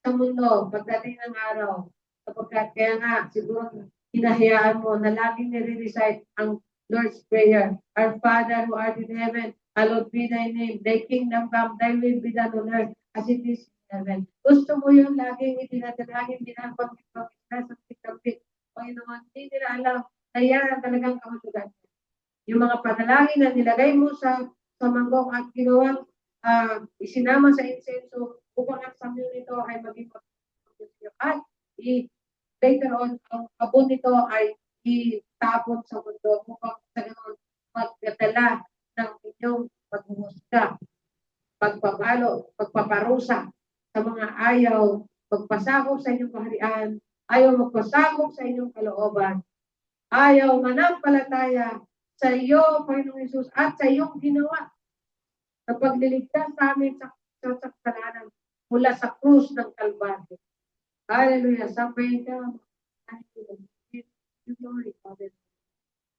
sa mundo pagdating ng araw. Sapagkat kaya nga, siguro hinahayaan mo na laging nire-recite ang Lord's Prayer. Our Father who art in heaven, hallowed be thy name. Thy kingdom come, thy will be done on earth as it is in heaven. Gusto mo yung laging itinadalangin, binabang-ibang nasa tikapit. Panginoon, hindi nila alam na yan ang talagang kamatugan. Yung mga panalangin na nilagay mo sa manggok at ginawang isinama sa insenso upang ang samyo nito ay maging pagkakas. At later on, ang abon nito ay itapon sa mundo upang sa ganoon magdadala ng inyong paghuhusga, pagpapalo, pagpaparusa sa mga ayaw, magpasakop sa inyong kaharian, ayaw magpasakop sa inyong kalooban, ayaw manampalataya sa iyo, Panginoong Hesus, at sa iyong ginawa na pagliligtas sa amin sa kasalanan mula sa krus ng Kalbaryo. Hallelujah. Sampayin ka. Glory, Father.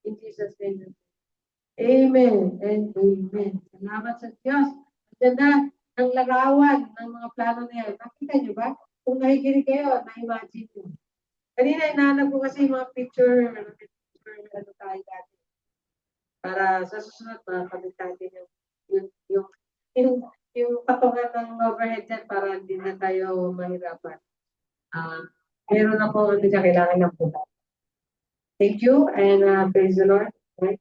In Jesus' name. Amen and amen. Salamat sa Diyos. Ang ganda ng larawan ng mga plano niya. Nakita niyo ba? Kung nakikinig kayo, na-imagine niyo. Kanina, inaanap ko kasi yung mga picture ano tayo dati. Para sa susunod, makakabit natin yung patungan ng overhead dyan para hindi na tayo mahirapan. Meron na po hindi siya kailangan ng po. Thank you and praise the Lord. Right?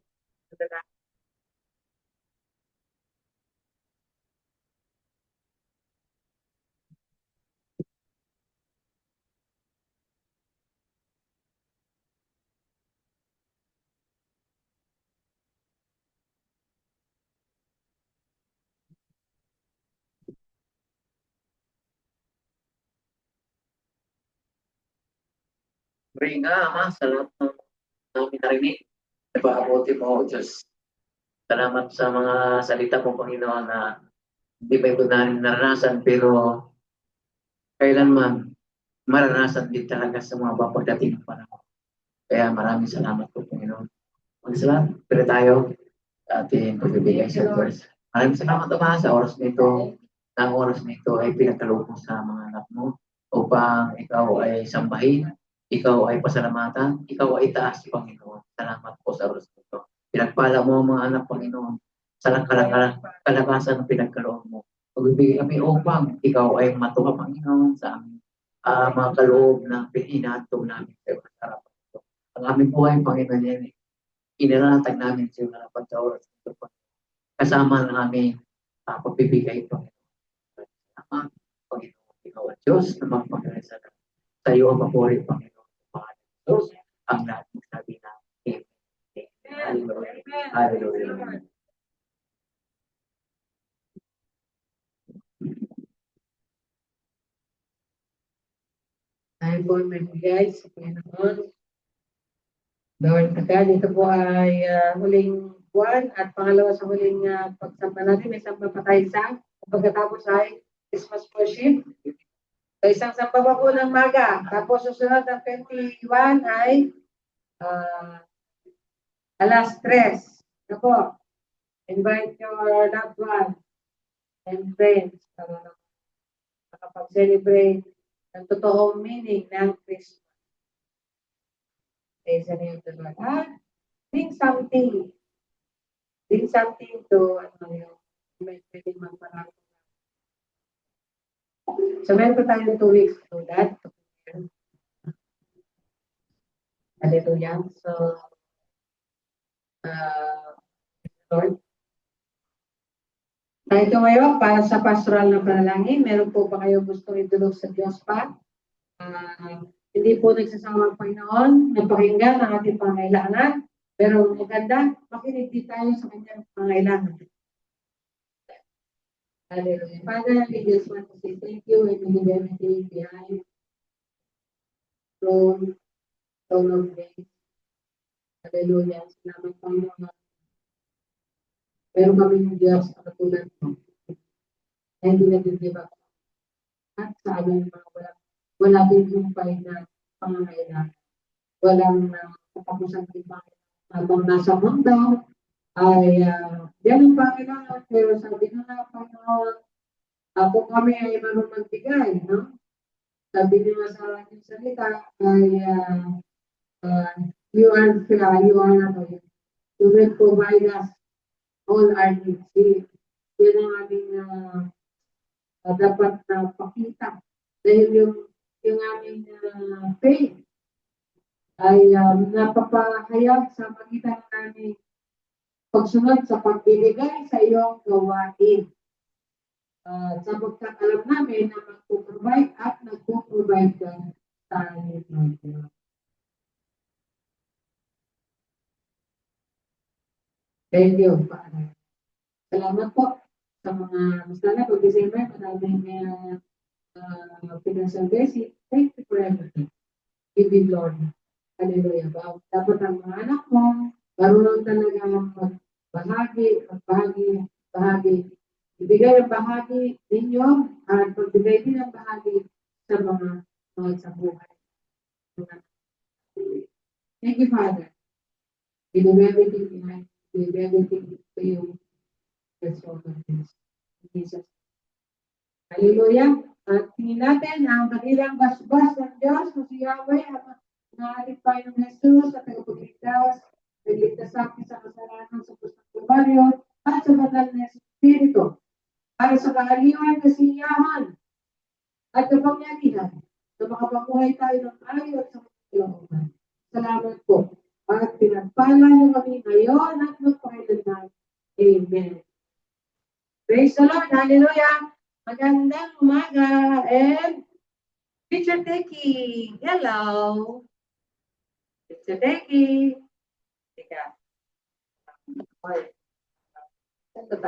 Pray nga, Ama, sa lahat ng namin narinig. Napakabuti mo, Diyos. Salamat sa mga salita mo, Panginoon, na hindi pa ito namin naranasan, pero kailanman maranasan din talaga sa mga papagdating ng panahon. Kaya maraming salamat po, Panginoon. Magsalamat, pero tayo sa ating pagbibigay sa Diyos. Maraming salamat, Ama, sa oras nito. Ang oras nito ay pinagkaloob mo sa mga anak mo upang ikaw ay sambahin, ikaw ay pasalamatan, ikaw ay taas, Panginoon. Salamat po sa oras nito. Pinagpala mo ang mga anak, Panginoon, sa kalakasan ng pinagkaloob mo. Magbibigay kami upang ikaw ay matuwa, Panginoon, sa aming mga kaloob na pinahinatong namin sa iyo. Ang aming buhay, Panginoon, yan inalatag namin sa iyo harapan sa oras nito. Kasama ng aming pagbibigay, Panginoon. Panginoon, ikaw ang Diyos na magpagkakasa sa iyo ang papuri, Panginoon. Diyos, ang lahat ng sabi na Amen. Hallelujah. Hallelujah. Tayo po magbigay sa Panginoon. Lord, ito po ay huling buwan at pangalawa sa huling pagsamba natin. May samba pa tayo sa pagkatapos ay Christmas worship. So, isang samba pa po ng maga. Tapos susunod ng 21 ay alas 3. Ito po. Invite your loved one and friends para makapag-celebrate ng totoong meaning ng Christmas. Praise the name of the Lord. Bring something. Bring something to yung may pwede magparang. So, meron po tayo 2 weeks to do that. Hallelujah. So, Lord, tayo tumayo para sa pastoral na panalangin. Meron po ba kayo gusto idulog sa Diyos pa? Hindi po nagsasama ang Panginoon na pakinggan ang ating pangailangan. Pero maganda, makinig din tayo sa kanyang pangailangan. Hallelujah. Father, we just want to say thank you and we leave everything behind. Throne of grace. Hallelujah. Salamat Panginoon. Pero kami ng Diyos na katulad mo. Na hindi nag-give up. At sa aming mga wala din yung na pangangailangan. Walang katapusan din habang nasa mundo ay yan ang Panginoon. Pero sabi nga Panginoon, kung kami ay marunong magbigay, no? Sabi niya sa aking salita ay you will provide us all our needs. Yan ang aming dapat na pakita. Dahil yung aming faith ay napapahayag sa pagitan ng aming pagsunod sa pagbibigay sa iyong gawain. Sapagkat alam namin na magpo-provide at nagpo-provide ka sa amin. Thank you, Father. Salamat po sa mga masala. Pag December, maraming financial blessing. Thank you for everything. Give you glory. Hallelujah. Dapat ang mga anak mo, marunong talaga magbahagi. Ibigay ang bahagi ninyo at pagbigay din ang bahagi sa mga sa buhay. Thank you, Father. We do everything behind. We do everything to you. That's all of this. Jesus. Hallelujah. At tingin natin ang kanilang basbas ng Diyos na si Yahweh at naating Panginoong Jesus at tagapagligtas, nagligtas sa akin sa kasalanan sa pusang Kalbaryo at sa banal na Espiritu para sa kaaliwan, kasiyahan at kapangyarihan na makapamuhay tayo ng ayaw at sa kalooban. Salamat po. At pinagpala niyo kami ngayon at magpakailanman. Amen. Praise the Lord. Hallelujah. Magandang umaga and picture taking. Hello. Picture taking. Teka. Okay. Saan ba tayo?